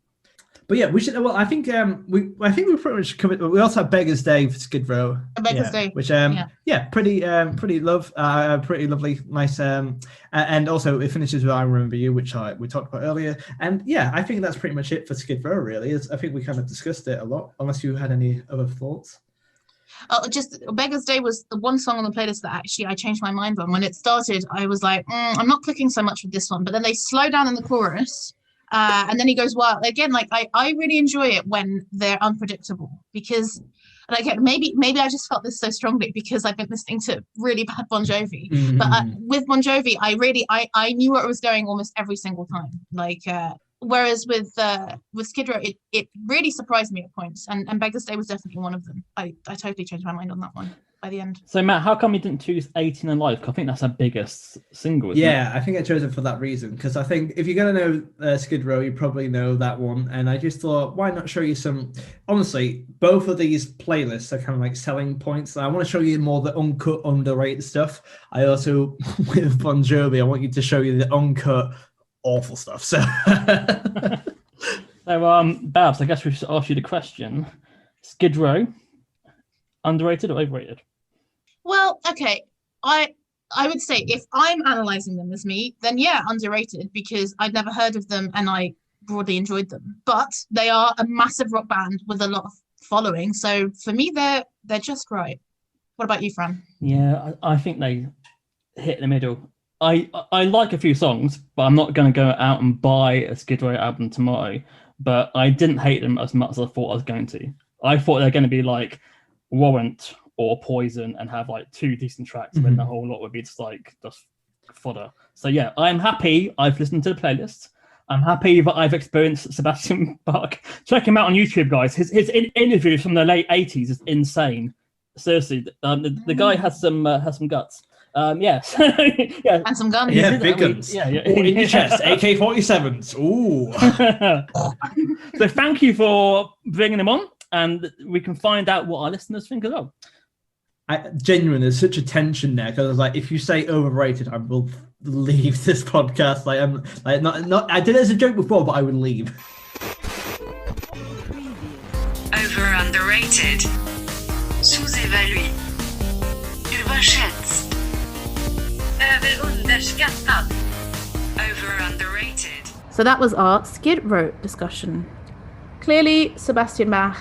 But yeah, we should. Well, I think we pretty much covered. We also have Beggar's Day for Skid Row. Beggar's Day, which pretty lovely, nice. And also it finishes with I Remember You, which we talked about earlier. And yeah, I think that's pretty much it for Skid Row. Really, I think we kind of discussed it a lot. Unless you had any other thoughts. Just Beggar's Day was the one song on the playlist that actually I changed my mind on. When it started, I was like, I'm not clicking so much with this one. But then they slow down in the chorus. And then he goes wild again. I really enjoy it when they're unpredictable because, maybe I just felt this so strongly because I've been listening to really bad Bon Jovi. Mm-hmm. But with Bon Jovi, I knew where it was going almost every single time. Whereas with Skid Row, it really surprised me at points, and Beggar's Day was definitely one of them. I totally changed my mind on that one by the end. So Matt, how come you didn't choose 18 Alive? Because I think that's our biggest single, isn't it? I think I chose it for that reason, because I think if you're going to know Skid Row, you probably know that one, and I just thought, why not show you some... Honestly, both of these playlists are kind of selling points. I want to show you more the uncut, underrated stuff. I also, with Bon Jovi, I want you to show you the uncut, awful stuff. So, Babs, I guess we should ask you the question. Skid Row, underrated or overrated? Well, okay. I would say if I'm analysing them as me, then yeah, underrated, because I'd never heard of them and I broadly enjoyed them. But they are a massive rock band with a lot of following. So for me, they're just right. What about you, Fran? Yeah, I think they hit the middle. I like a few songs, but I'm not going to go out and buy a Skid Row album tomorrow. But I didn't hate them as much as I thought I was going to. I thought they're going to be like Warrant or Poison and have 2 decent tracks, and then the whole lot would be just fodder. So yeah, I'm happy I've listened to the playlist. I'm happy that I've experienced Sebastian Bach. Check him out on YouTube, guys. His interviews from the late 80s is insane. seriously, the guy has some guts. Yes, yeah, And some guns. Yeah, big guns. Yeah, yeah. All in your chest, AK-47s. Ooh. So thank you for bringing him on, and we can find out what our listeners think as well. Genuinely, there's such a tension there because like, if you say overrated, I will leave this podcast. Like, I'm like not. I did it as a joke before, but I would leave. Over underrated. Sous-évalué. Överschätzt. Överunderskattad. Over underrated. So that was our Skid Row discussion. Clearly, Sebastian Bach,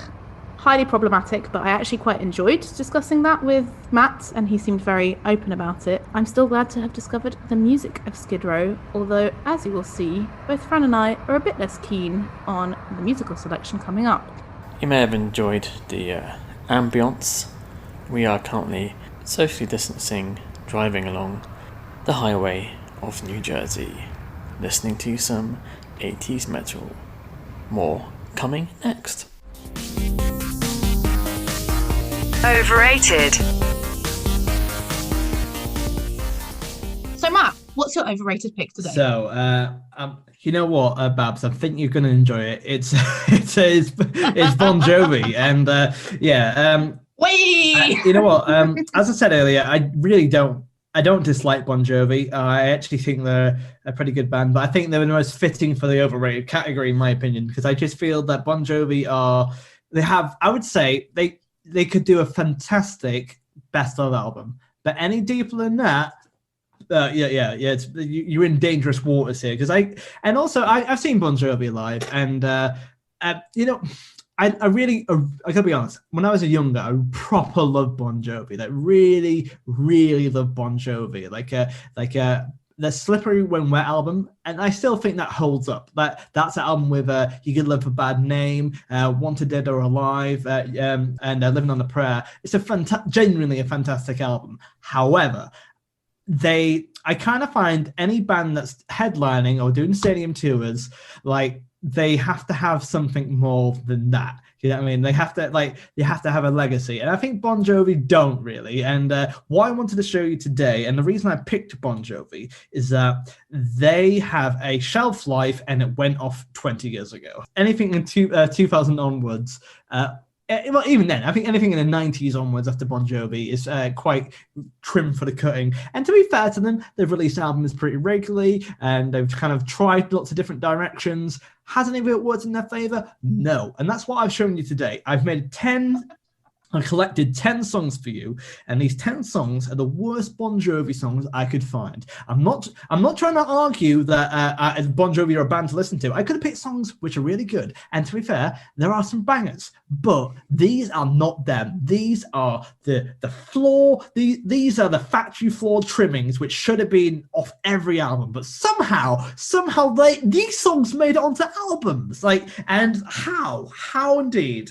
highly problematic, but I actually quite enjoyed discussing that with Matt, and he seemed very open about it. I'm still glad to have discovered the music of Skid Row, although, as you will see, both Fran and I are a bit less keen on the musical selection coming up. You may have enjoyed the ambience. We are currently socially distancing, driving along the highway of New Jersey, listening to some 80s metal. More coming next. Overrated. So Matt, what's your overrated pick today? So, you know what, Babs? I think you're going to enjoy it. It's Bon Jovi, and you know what? As I said earlier, I don't dislike Bon Jovi. I actually think they're a pretty good band, but I think they're the most fitting for the overrated category, in my opinion, because I just feel that Bon Jovi I would say they could do a fantastic best of album, but any deeper than that, you're in dangerous waters here. Because I've seen Bon Jovi live, and I gotta be honest. When I was younger, I proper loved Bon Jovi. Like really, really loved Bon Jovi. Like the Slippery When Wet album, and I still think that holds up. That's an album with You Could Live a Bad Name, Wanted Dead or Alive, and Living on a Prayer. It's genuinely a fantastic album. However, I kind of find any band that's headlining or doing stadium tours, like, they have to have something more than that. You know what I mean? They have to have a legacy. And I think Bon Jovi don't really. And what I wanted to show you today, and the reason I picked Bon Jovi, is that they have a shelf life and it went off 20 years ago. Anything in 2000 onwards, well, even then, I think anything in the 90s onwards after Bon Jovi is quite trim for the cutting. And to be fair to them, they've released albums pretty regularly, and they've kind of tried lots of different directions. Has any of it worked in their favor? No. And that's what I've shown you today. I collected 10 songs for you, and these 10 songs are the worst Bon Jovi songs I could find. I'm not trying to argue that Bon Jovi are a band to listen to. I could have picked songs which are really good, and to be fair, there are some bangers, but these are not them. These are the flaw. These are the factory floor trimmings which should have been off every album, but somehow these songs made it onto albums. And how indeed,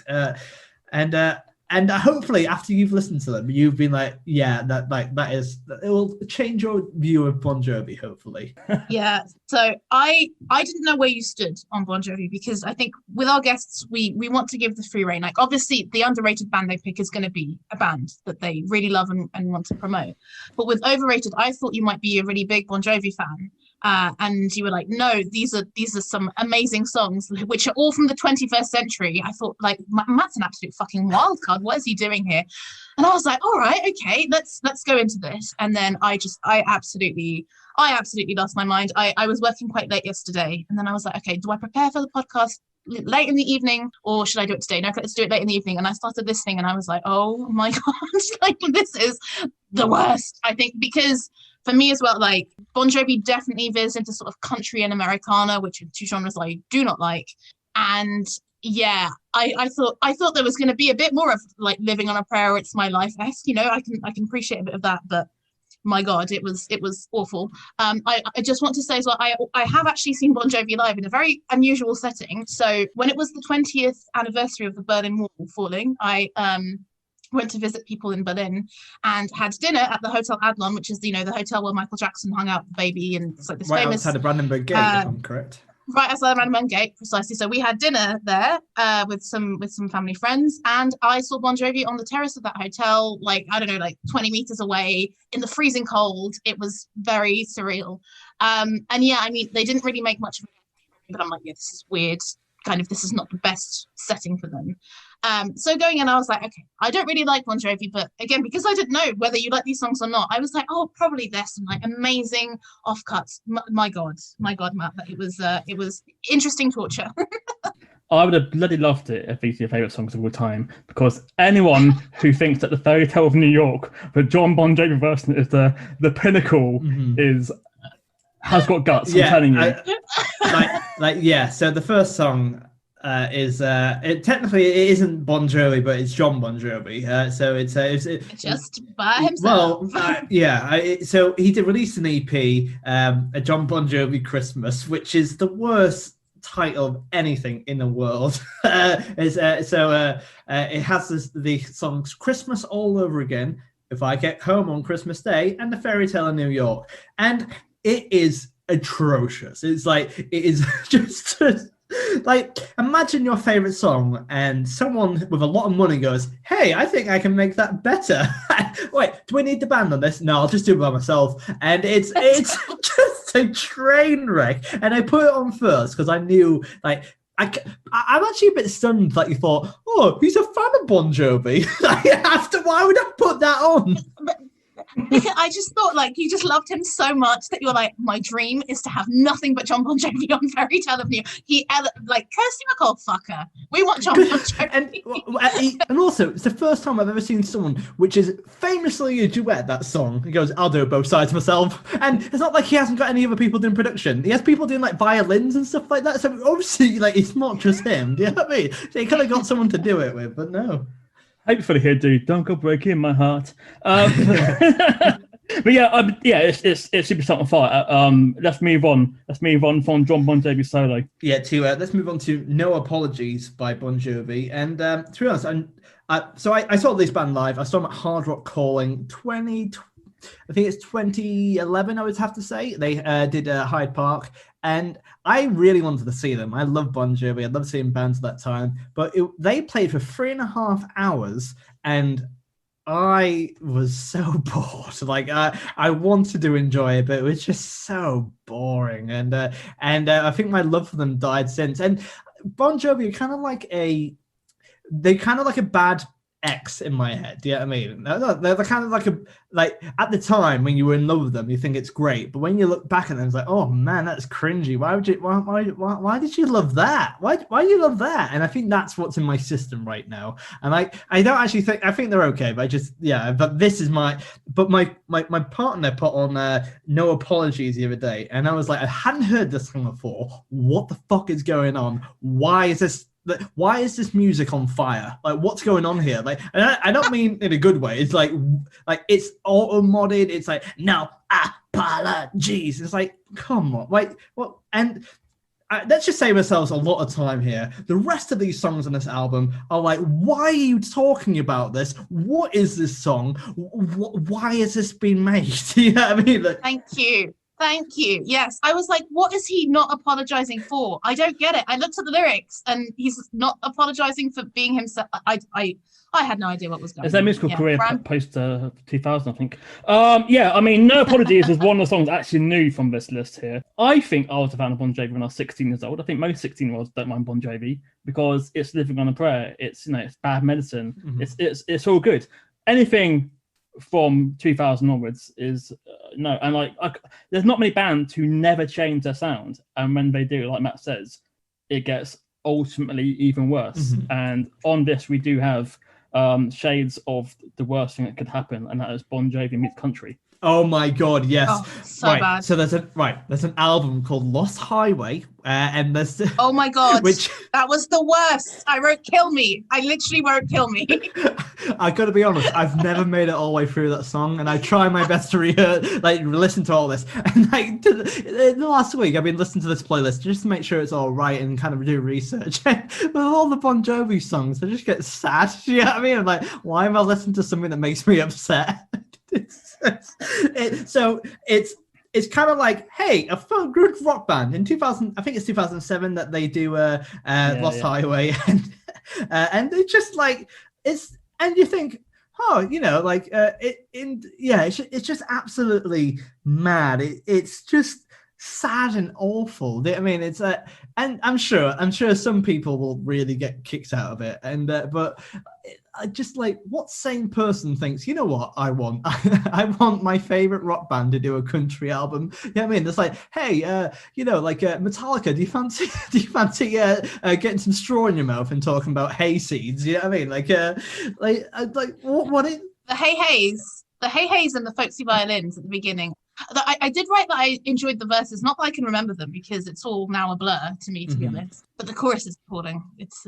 and hopefully, after you've listened to them, you've been like, yeah, it will change your view of Bon Jovi, hopefully. Yeah. So I didn't know where you stood on Bon Jovi, because I think with our guests, we want to give the free rein. Like, obviously, the underrated band they pick is going to be a band that they really love and want to promote. But with Overrated, I thought you might be a really big Bon Jovi fan. And you were like, no, these are some amazing songs which are all from the 21st century. I thought, like, Matt's an absolute fucking wild card. What is he doing here? And I was like, all right, okay, let's go into this. And then I absolutely lost my mind. I was working quite late yesterday, and then I was like, okay, do I prepare for the podcast late in the evening, or should I do it today? No, let's do it late in the evening. And I started listening, and I was like, oh my god, like, this is the worst. I think because for me as well, like, Bon Jovi definitely veers into sort of country and Americana, which are two genres I do not like. And yeah, I thought there was going to be a bit more of, like, Living on a Prayer, It's My Life-esque, you know. I can appreciate a bit of that, but my god, it was awful. I just want to say as well, I have actually seen Bon Jovi live in a very unusual setting. So when it was the 20th anniversary of the Berlin Wall falling, I went to visit people in Berlin and had dinner at the Hotel Adlon, which is, you know, the hotel where Michael Jackson hung out with Baby, and it's like this right famous outside of Brandenburg Gate, if I'm correct. right outside the Roundabout Gate, precisely. So we had dinner there with some family friends, and I saw Bon Jovi on the terrace of that hotel, like, I don't know, like 20 meters away in the freezing cold. It was very surreal. And yeah, I mean, they didn't really make much of it, but I'm like, yeah, this is weird. Kind of, this is not the best setting for them. So going in, I was like, okay, I don't really like Bon Jovi, but again, because I didn't know whether you like these songs or not, I was like, oh, probably there's some like amazing offcuts. My God, Matt, it was interesting torture. I would have bloody loved it if these are your favourite songs of all time, because anyone who thinks that the Fairy Tale of New York, the John Bon Jovi version, is the pinnacle, has got guts. I'm telling you. So the first song is technically it isn't Bon Jovi, but it's John Bon Jovi. So it's just by himself. Well, so he did release an EP, a John Bon Jovi Christmas, which is the worst title of anything in the world. It has the songs "Christmas All Over Again," "If I Get Home on Christmas Day," and "The Fairy Tale of New York," and it is atrocious. It's like, it is just like, imagine your favorite song and someone with a lot of money goes, hey, I think I can make that better. Wait, do we need the band on this? No, I'll just do it by myself. And it's just a train wreck. And I put it on first because I knew, like, I'm actually a bit stunned that you thought, oh, he's a fan of Bon Jovi. Why would I put that on? Because I just thought, like, you just loved him so much that you're like, my dream is to have nothing but John Bon Jovi on Fairy Tale of New York. Like, Kirsty McCall, fucker. We want John Bon Jovi. And also, it's the first time I've ever seen someone which is famously a duet, that song. He goes, I'll do both sides myself. And it's not like he hasn't got any other people doing production. He has people doing, like, violins and stuff like that. So obviously, like, it's not just him. Do you know what I mean? So he kind of got someone to do it with, but no. Hopefully he'll do "Don't Go Breaking My Heart." But it should be something fire. Let's move on. Let's move on from John Bon Jovi solo. Yeah, let's move on to "No Apologies" by Bon Jovi. And to be honest, I saw this band live. I saw them at Hard Rock Calling 2011. I would have to say they did Hyde Park. And I really wanted to see them. I love Bon Jovi. I love seeing bands at that time. But they played for 3.5 hours, and I was so bored. Like, I wanted to enjoy it, but it was just so boring. And I think my love for them died since. And Bon Jovi are kind of like a bad ex in my head. Do you know what I mean? They're kind of like at the time when you were in love with them, you think it's great, but when you look back at them, it's like, oh man, that's cringy. Why did you love that? Why do you love that? And I think that's what's in my system right now. And I don't actually think, I think they're okay, but but this is my partner put on No Apologies the other day, and I was like, I hadn't heard this song before. What the fuck is going on? Why is this music on fire? Like, what's going on here? Like, and I don't mean in a good way. It's like it's auto modded. It's like, no apologies. It's like, come on, like what? And let's just save ourselves a lot of time here. The rest of these songs on this album are like, why are you talking about this? What is this song? Why has this been made? You know what I mean? Like, Thank you. Yes. I was like, what is he not apologizing for? I don't get it. I looked at the lyrics and he's not apologizing for being himself. I had no idea what was going on. Is that musical career post 2000, I think? I mean, No Apologies is one of the songs actually new from this list here. I think I was a fan of Bon Jovi when I was 16 years old. I think most 16-year-olds don't mind Bon Jovi because it's living on a prayer. It's, it's bad medicine. Mm-hmm. It's all good. Anything from 2000 onwards is no, and there's not many bands who never change their sound, and when they do, like Matt says, it gets ultimately even worse. Mm-hmm. And on this we do have shades of the worst thing that could happen, and that is Bon Jovi meets country. Oh my god, yes. Oh, so bad. So there's an album called Lost Highway, and there's oh my god, that was the worst. I wrote "kill me." I literally wrote "kill me." I gotta be honest, I've never made it all the way through that song, and I try my best to listen to all this. And the last week, I've been listening to this playlist just to make sure it's all right and kind of do research. But all the Bon Jovi songs, I just get sad. You know what I mean? I'm like, why am I listening to something that makes me upset? it's kind of like, hey, a fun good rock band in 2000. I think it's 2007 that they do Lost Highway, and they just like it's, and you think, oh, it's just absolutely mad. It's just sad and awful. I mean, it's and I'm sure some people will really get kicked out of it, and but I just like, what sane person thinks, you know what, I want my favorite rock band to do a country album? You know what I mean? It's like, hey, Metallica, do you fancy getting some straw in your mouth and talking about hay seeds? You know what I mean? What it, the Hey Hays and the folksy violins at the beginning. I did write that I enjoyed the verses, not that I can remember them because it's all now a blur to me, to be honest. But the chorus is appalling. It's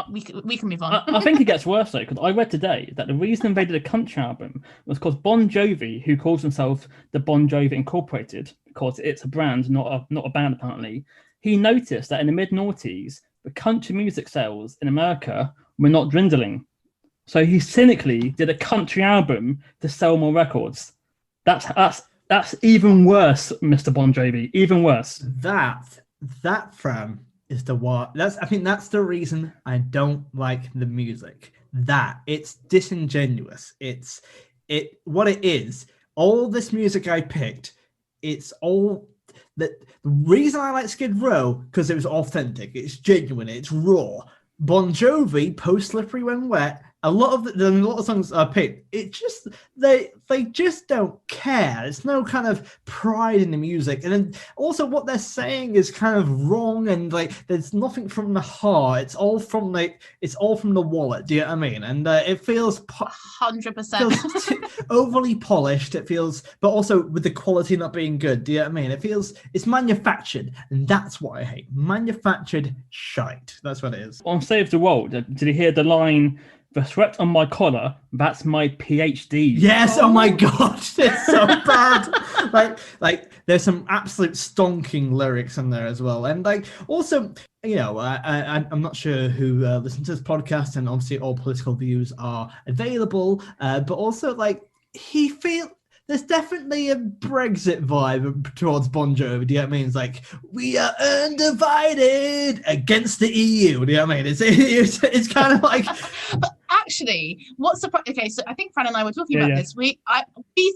we can move on. I think it gets worse though, because I read today that the reason they did a country album was because Bon Jovi, who calls himself the Bon Jovi Incorporated, because it's a brand, not a band apparently, he noticed that in the mid-noughties, the country music sales in America were not dwindling. So he cynically did a country album to sell more records. That's even worse, Mr. Bon Jovi. Even worse. That Fran is the what. I think that's the reason I don't like the music. That it's disingenuous. What it is. All this music I picked. It's all the reason I like Skid Row, because it was authentic. It's genuine. It's raw. Bon Jovi, Post Slippery When Wet. A lot of songs I picked, it just they just don't care. There's no kind of pride in the music, and then also what they're saying is kind of wrong, and like there's nothing from the heart. It's all from the wallet. Do you know what I mean? And it feels 100% overly polished. It feels, but also with the quality not being good. Do you know what I mean? It's manufactured, and that's what I hate. Manufactured shite. That's what it is. On Save the World, did you hear the line? The sweat on my collar, that's my PhD. Yes, oh my god, it's so bad. like there's some absolute stonking lyrics in there as well. And like also, I'm not sure who listens to this podcast, and obviously all political views are available, but also like there's definitely a Brexit vibe towards Bon Jovi. Do you know what I mean? It's like, we are undivided against the EU. Do you know what I mean? It's kind of like... But actually, what's the... Okay, so I think Fran and I were talking about this. We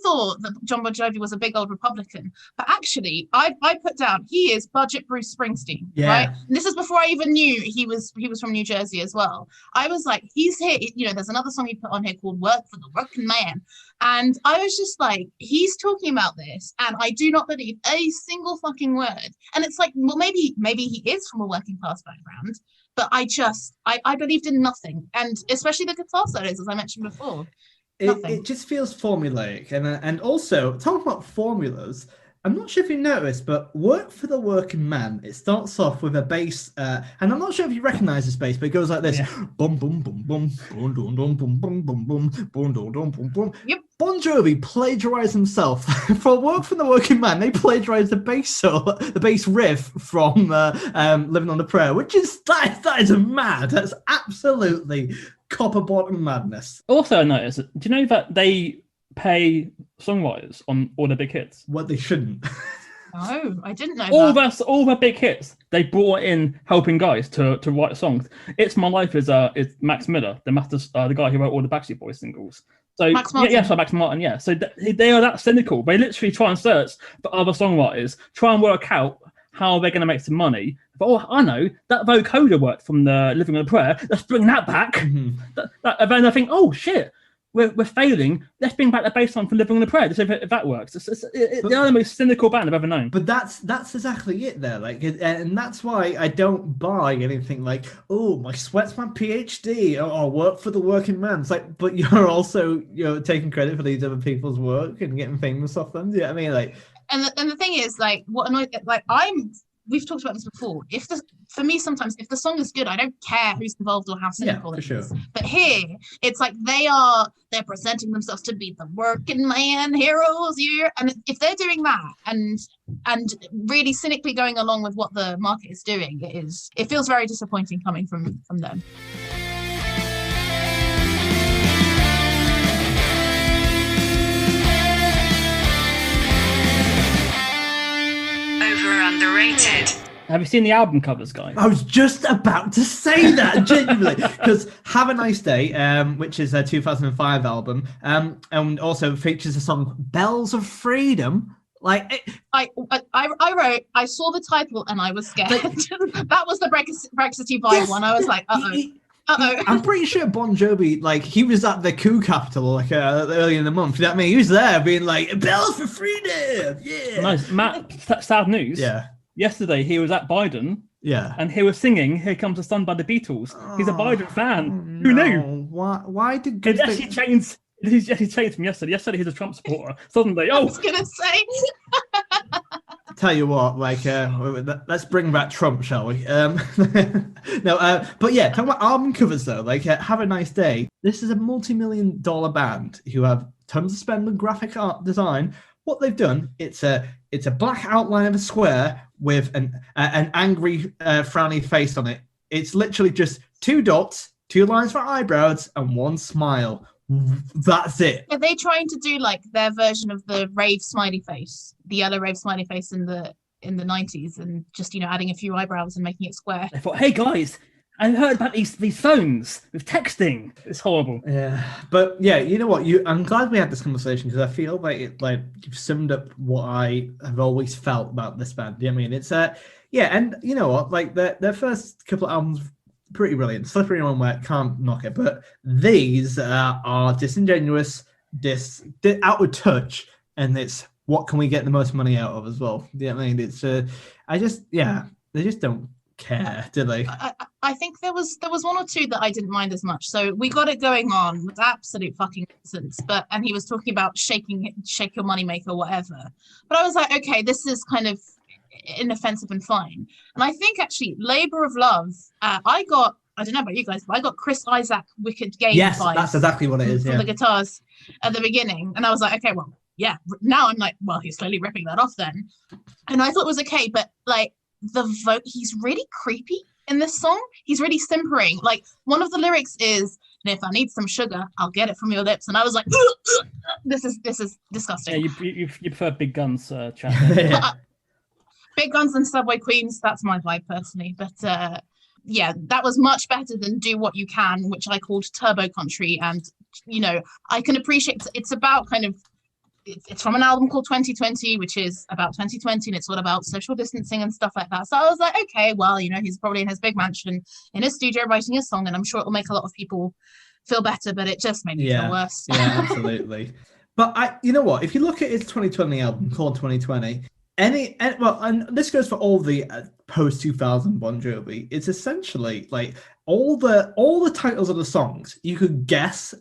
thought that John Bon Jovi was a big old Republican, but actually, I put down, he is budget Bruce Springsteen, right? And this is before I even knew he was from New Jersey as well. I was like, he's here. There's another song he put on here called Work for the Working Man. And I was just like, he's talking about this, and I do not believe a single fucking word. And it's like, well, maybe he is from a working class background, but I believed in nothing. And especially the guitar solos, as I mentioned before. It just feels formulaic. And also, talking about formulas, I'm not sure if you noticed, but Work for the Working Man, it starts off with a bass, and I'm not sure if you recognize this bass, but it goes like this. Boom, boom, boom, boom, boom, boom, boom, boom, boom, boom, boom, boom, boom, boom, boom. Yep. Bon Jovi plagiarized himself. For Work for the Working Man, they plagiarized the bass riff from Living on a Prayer, which is, that is mad. That's absolutely copper bottom madness. Also, I noticed, do you know that they pay songwriters on all the big hits? Well, they shouldn't. No, I didn't know all the big hits. They brought in helping guys to write songs. It's My Life is Max Miller, the guy who wrote all the Backstreet Boys singles. So Max Martin. Yeah. So they are that cynical. They literally try and search for other songwriters, try and work out how they're going to make some money. But I know that vocoder worked from the Living on a Prayer. Let's bring that back. And then I think, oh shit, we're failing. Let's bring back the bass line from Living on a Prayer to see if that works. They're the most cynical band I've ever known. But that's exactly it there. Like, and that's why I don't buy anything like, oh, my sweat's my PhD, or Work for the Working Man. It's like, but you're also taking credit for these other people's work and getting famous off them. Do you know what I mean? Like, and the thing is, like, what annoys, like, we've talked about this before. For me, sometimes if the song is good, I don't care who's involved or how cynical it is. But here, it's like they're presenting themselves to be the working man heroes here, and if they're doing that and really cynically going along with what the market is doing, it feels very disappointing coming from them. underrated. Have you seen the album covers, guys? I was just about to say that, genuinely, because Have a Nice Day, which is their 2005 album, and also features the song Bells of Freedom. Like, I wrote, I saw the title and I was scared. That was the Brexity vibe yes, one. I was like, I'm pretty sure Bon Jovi, like, he was at the coup capital, like, early in the month. You know what I mean? He was there being like, Bells for Freedom! Yeah! Nice. Matt, sad news. Yeah. Yesterday, he was at Biden. Yeah. And he was singing "Here Comes the Sun" by the Beatles. He's a Biden fan. Who No. knew? Why did It actually changed. He's actually changed from yesterday. Yesterday, he's a Trump supporter. Suddenly, I was going to say. Tell you what, like, let's bring back Trump, shall we? No, but yeah, talking about album covers though, like, Have a Nice Day. This is a multi-million-dollar band who have tons of spend on graphic art design. What they've done, it's a black outline of a square with an angry, frowny face on it. It's literally just 2 dots, 2 lines for eyebrows, and 1 smile. That's it. Are they trying to do like their version of the rave smiley face, the yellow rave smiley face in the 90s, and just, you know, adding a few eyebrows and making it square? I thought, hey guys, I heard about these phones with texting. It's horrible. Yeah, but yeah, you know what? I'm glad we had this conversation because I feel like you've summed up what I have always felt about this band. You know what I mean? It's yeah, and you know what? Like their first couple of albums, pretty brilliant. Slippery and Wet, can't knock it. But these are disingenuous, out of touch, and it's what can we get the most money out of as well. You know what I mean? It's they just don't care, do they? I think there was 1 or 2 that I didn't mind as much. So We Got It Going On with absolute fucking nonsense. And he was talking about shake your moneymaker, whatever. But I was like, okay, this is kind of inoffensive and fine. And I think actually Labour of Love, I don't know about you guys, but I got Chris Isaac Wicked Game yes, vibes. That's exactly what it is. From the guitars at the beginning. And I was like, okay, well, yeah. Now I'm like, well, he's slowly ripping that off then. And I thought it was okay, but like the vote, he's really creepy in this song. He's really simpering. Like one of the lyrics is, and if I need some sugar, I'll get it from your lips. And I was like, this is disgusting. Yeah, you prefer Big Guns, chat. Yeah. Big Guns and Subway Queens, that's my vibe personally. But yeah, that was much better than Do What You Can, which I called Turbo Country. And, you know, I can appreciate it's about kind of, it's from an album called 2020, which is about 2020, and it's all about social distancing and stuff like that. So I was like, okay, well, you know, he's probably in his big mansion in his studio writing a song, and I'm sure it will make a lot of people feel better, but it just made me feel worse. Yeah, absolutely. But you know what? If you look at his 2020 album called 2020, and this goes for all the post 2000 Bon Jovi, it's essentially like all the titles of the songs you could guess.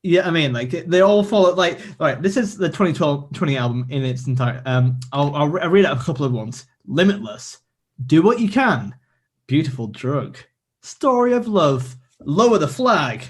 Yeah, I mean, like they all follow. Like, all right, this is the 2020 album in its entire. I'll read out a couple of ones. Limitless, Do What You Can, Beautiful Drug, Story of Love, Lower the Flag,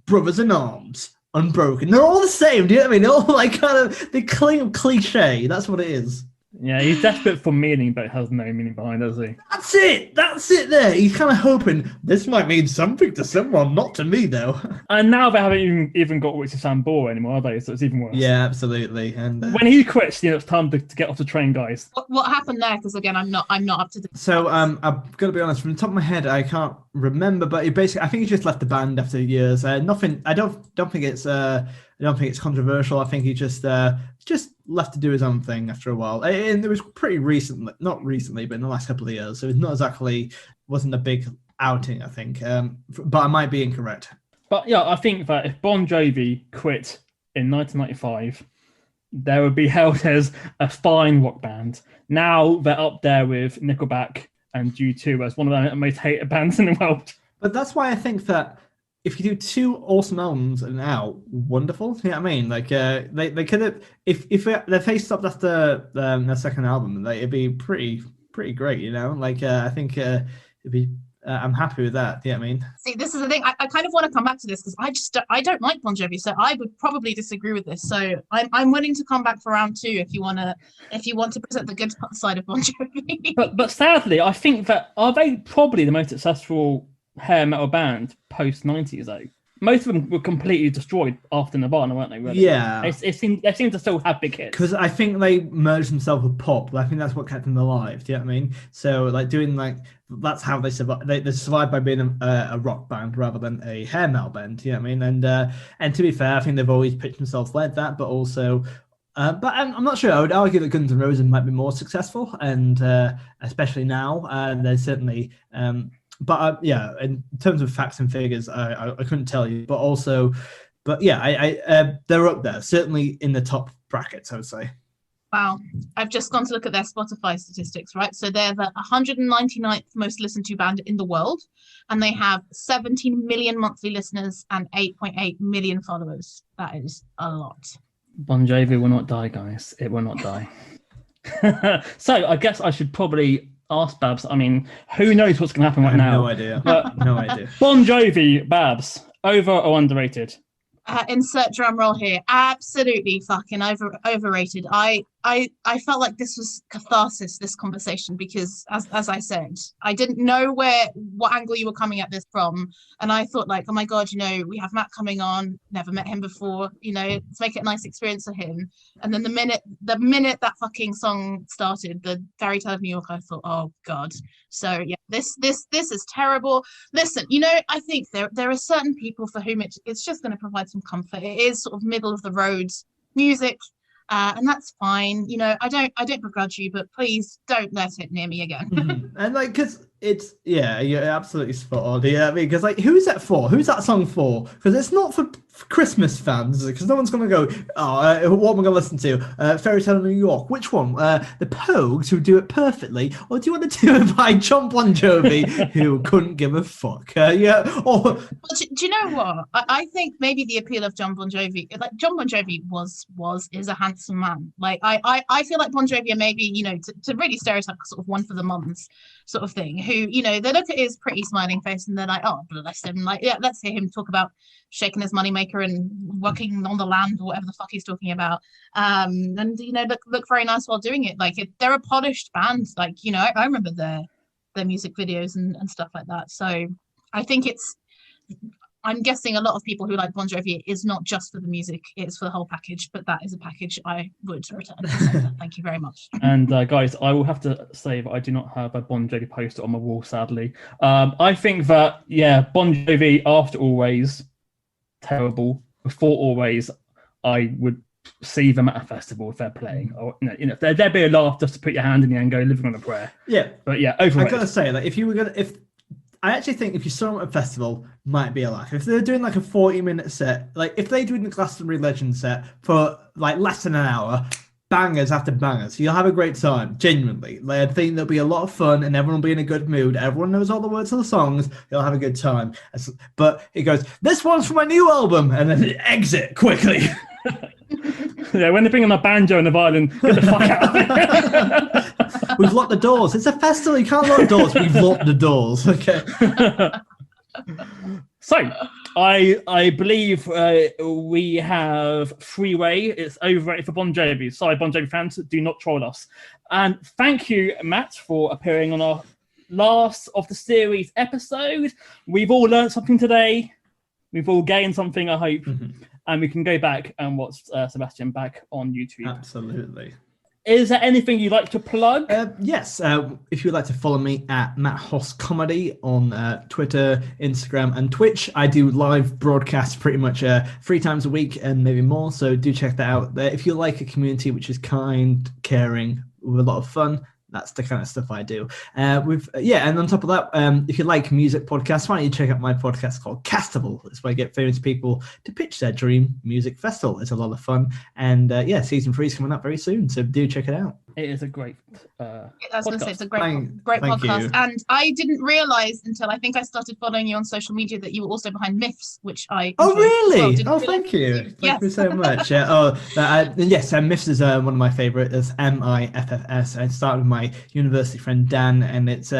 Brothers in Arms, Unbroken. They're all the same. Do you know what I mean? They're all like kind of they claim cliche. That's what it is. Yeah, he's desperate for meaning, but has no meaning behind, does he? That's it there. He's kind of hoping this might mean something to someone, not to me, though. And now they haven't even got Which is Sam Ball anymore, are they? So it's even worse. Yeah, absolutely. And when he quits, you know, it's time to get off the train, guys. What happened there? Because again, I'm not up to. So I'm gonna be honest. From the top of my head, I can't remember. But he basically, I think he just left the band after years. Nothing. I don't think it's. I don't think it's controversial. I think he just left to do his own thing after a while. And it was pretty recent, not recently, but in the last couple of years. So it's not exactly, wasn't a big outing, I think. But I might be incorrect. But yeah, I think that if Bon Jovi quit in 1995, they would be held as a fine rock band. Now they're up there with Nickelback and U2 as one of the most hated bands in the world. But that's why I think that if you do 2 awesome albums now, wonderful. You know what I mean? Like they could have, if their face stopped after their second album, it'd be pretty great. You know, like I think it'd be. I'm happy with that. You know what I mean? See, this is the thing. I kind of want to come back to this because I don't like Bon Jovi, so I would probably disagree with this. So I'm willing to come back for round 2 if you want to present the good side of Bon Jovi. But sadly, I think that are they probably the most successful hair metal band post 90s though? most of them were completely destroyed after Nirvana, weren't they? Really? Yeah. They seem to still have big hits. Because I think they merged themselves with pop. I think that's what kept them alive. Do you know what I mean? So like doing like that's how they survive. They survived by being a rock band rather than a hair metal band. Do you know what I mean? And to be fair, I think they've always pitched themselves like that. But also, but I'm not sure. I would argue that Guns N' Roses might be more successful, and especially now, they're certainly. But yeah, in terms of facts and figures, I couldn't tell you. But yeah, they're up there, certainly in the top brackets, I would say. Wow. I've just gone to look at their Spotify statistics, right? So they're the 199th most listened to band in the world, and they have 17 million monthly listeners and 8.8 million followers. That is a lot. Bon Jovi will not die, guys. It will not die. So I guess I should probably ask Babs. I mean, who knows what's going to happen right now? No idea. But No idea. Bon Jovi, Babs, over or underrated? Insert drum roll here. Absolutely fucking overrated. I felt like this was catharsis, this conversation, because as I said, I didn't know what angle you were coming at this from, and I thought like, oh my god, we have Matt coming on, never met him before, let's make it a nice experience for him. And then the minute that fucking song started, the Fairy Tale of New York, I thought, oh god. So yeah, this is terrible. Listen, I think there are certain people for whom it's just going to provide some comfort. It is sort of middle of the road music. And that's fine. I don't begrudge you, but please don't let it near me again. Mm-hmm. And like, because it's, yeah, you're absolutely spot on. Yeah, because like, who is that for? Who's that song for? Because it's not for Christmas fans, because no one's going to go, what am I going to listen to? Fairy Tale of New York. Which one? The Pogues, who do it perfectly, or do you want to do it by John Bon Jovi, who couldn't give a fuck? Yeah. Or well, do you know what? I think maybe the appeal of John Bon Jovi, like John Bon Jovi is a handsome man. Like I feel like Bon Jovi are maybe, to really stereotype, sort of one for the mums sort of thing, who, they look at his pretty smiling face and they're like, oh, bless him. Like, yeah, let's hear him talk about shaking his moneymaker and working on the land or whatever the fuck he's talking about. And, look very nice while doing it. Like, they're a polished band. Like, I remember their music videos and stuff like that. So I think I'm guessing a lot of people who like Bon Jovi is not just for the music, it's for the whole package, but that is a package I would return. So thank you very much. And guys, I will have to say that I do not have a Bon Jovi poster on my wall, sadly. I think that, Bon Jovi after Always, terrible. Before Always, I would see them at a festival if they're playing. Or, there'd be a laugh just to put your hand in the air and go, living on a prayer. Yeah. But yeah, overrated. I gotta say, like, I actually think if you saw them at a festival, might be a laugh. If they're doing like a 40-minute set, like if they do the Glastonbury Legend set for like less than an hour, bangers after bangers, you'll have a great time, genuinely. Like, I think there'll be a lot of fun and everyone will be in a good mood. Everyone knows all the words of the songs. You'll have a good time. But it goes, this one's for my new album, and then exit quickly. Yeah, when they bring in a banjo and a violin, get the fuck out of here. We've locked the doors. It's a festival. You can't lock doors. We've locked the doors. Okay. So, I believe we have Freeway. It's overrated for Bon Jovi. Sorry, Bon Jovi fans, do not troll us. And thank you, Matt, for appearing on our last of the series episode. We've all learned something today. We've all gained something, I hope. Mm-hmm. And we can go back and watch Sebastian back on YouTube. Absolutely. Is there anything you'd like to plug? Yes. If you'd like to follow me at Matt Hoss Comedy on Twitter, Instagram, and Twitch, I do live broadcasts pretty much 3 times a week and maybe more. So do check that out. If you like a community which is kind, caring, with a lot of fun, that's the kind of stuff I do. And on top of that, if you like music podcasts, why don't you check out my podcast called Castable? It's where I get famous people to pitch their dream music festival. It's a lot of fun. And season 3 is coming up very soon, so do check it out. It is a great I was going to say, it's a great podcast. You. And I didn't realise until I think I started following you on social media that you were also behind Myths, which I Oh, really? Well, thank you. Yes. Thank you so much. Yes, Myths is one of my favourites. It's MIFFS. I started with my university friend Dan, and it's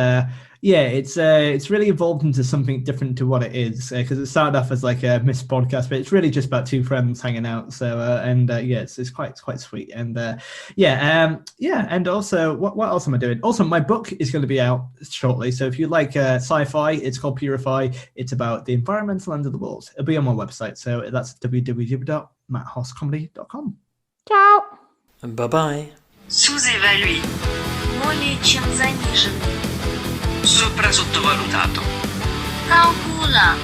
really evolved into something different to what it is, because it started off as like a missed podcast, but it's really just about two friends hanging out. So it's quite sweet, and and also what else am I doing? Also, my book is going to be out shortly, so if you like sci-fi, it's called Purify. It's about the environmental end of the world. It'll be on my website, so that's www.matthosscomedy.com. Ciao. Bye bye. Sous-évalué. Более чем занижен. Sopra sottovalutato. Calcula.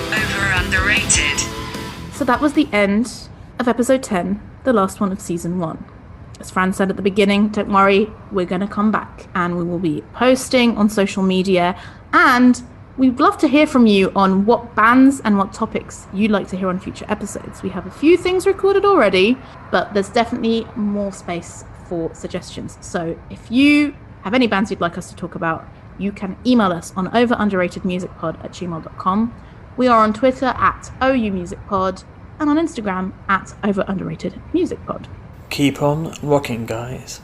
Over-underrated. So that was the end of episode 10, the last one of season 1. As Fran said at the beginning, don't worry, we're going to come back and we will be posting on social media, and we'd love to hear from you on what bands and what topics you'd like to hear on future episodes. We have a few things recorded already, but there's definitely more space for suggestions. So if you have any bands you'd like us to talk about, you can email us on overunderatedmusicpod@gmail.com. We are on Twitter @OUMusicPod and on Instagram @overunderatedmusicpod. Keep on rocking, guys.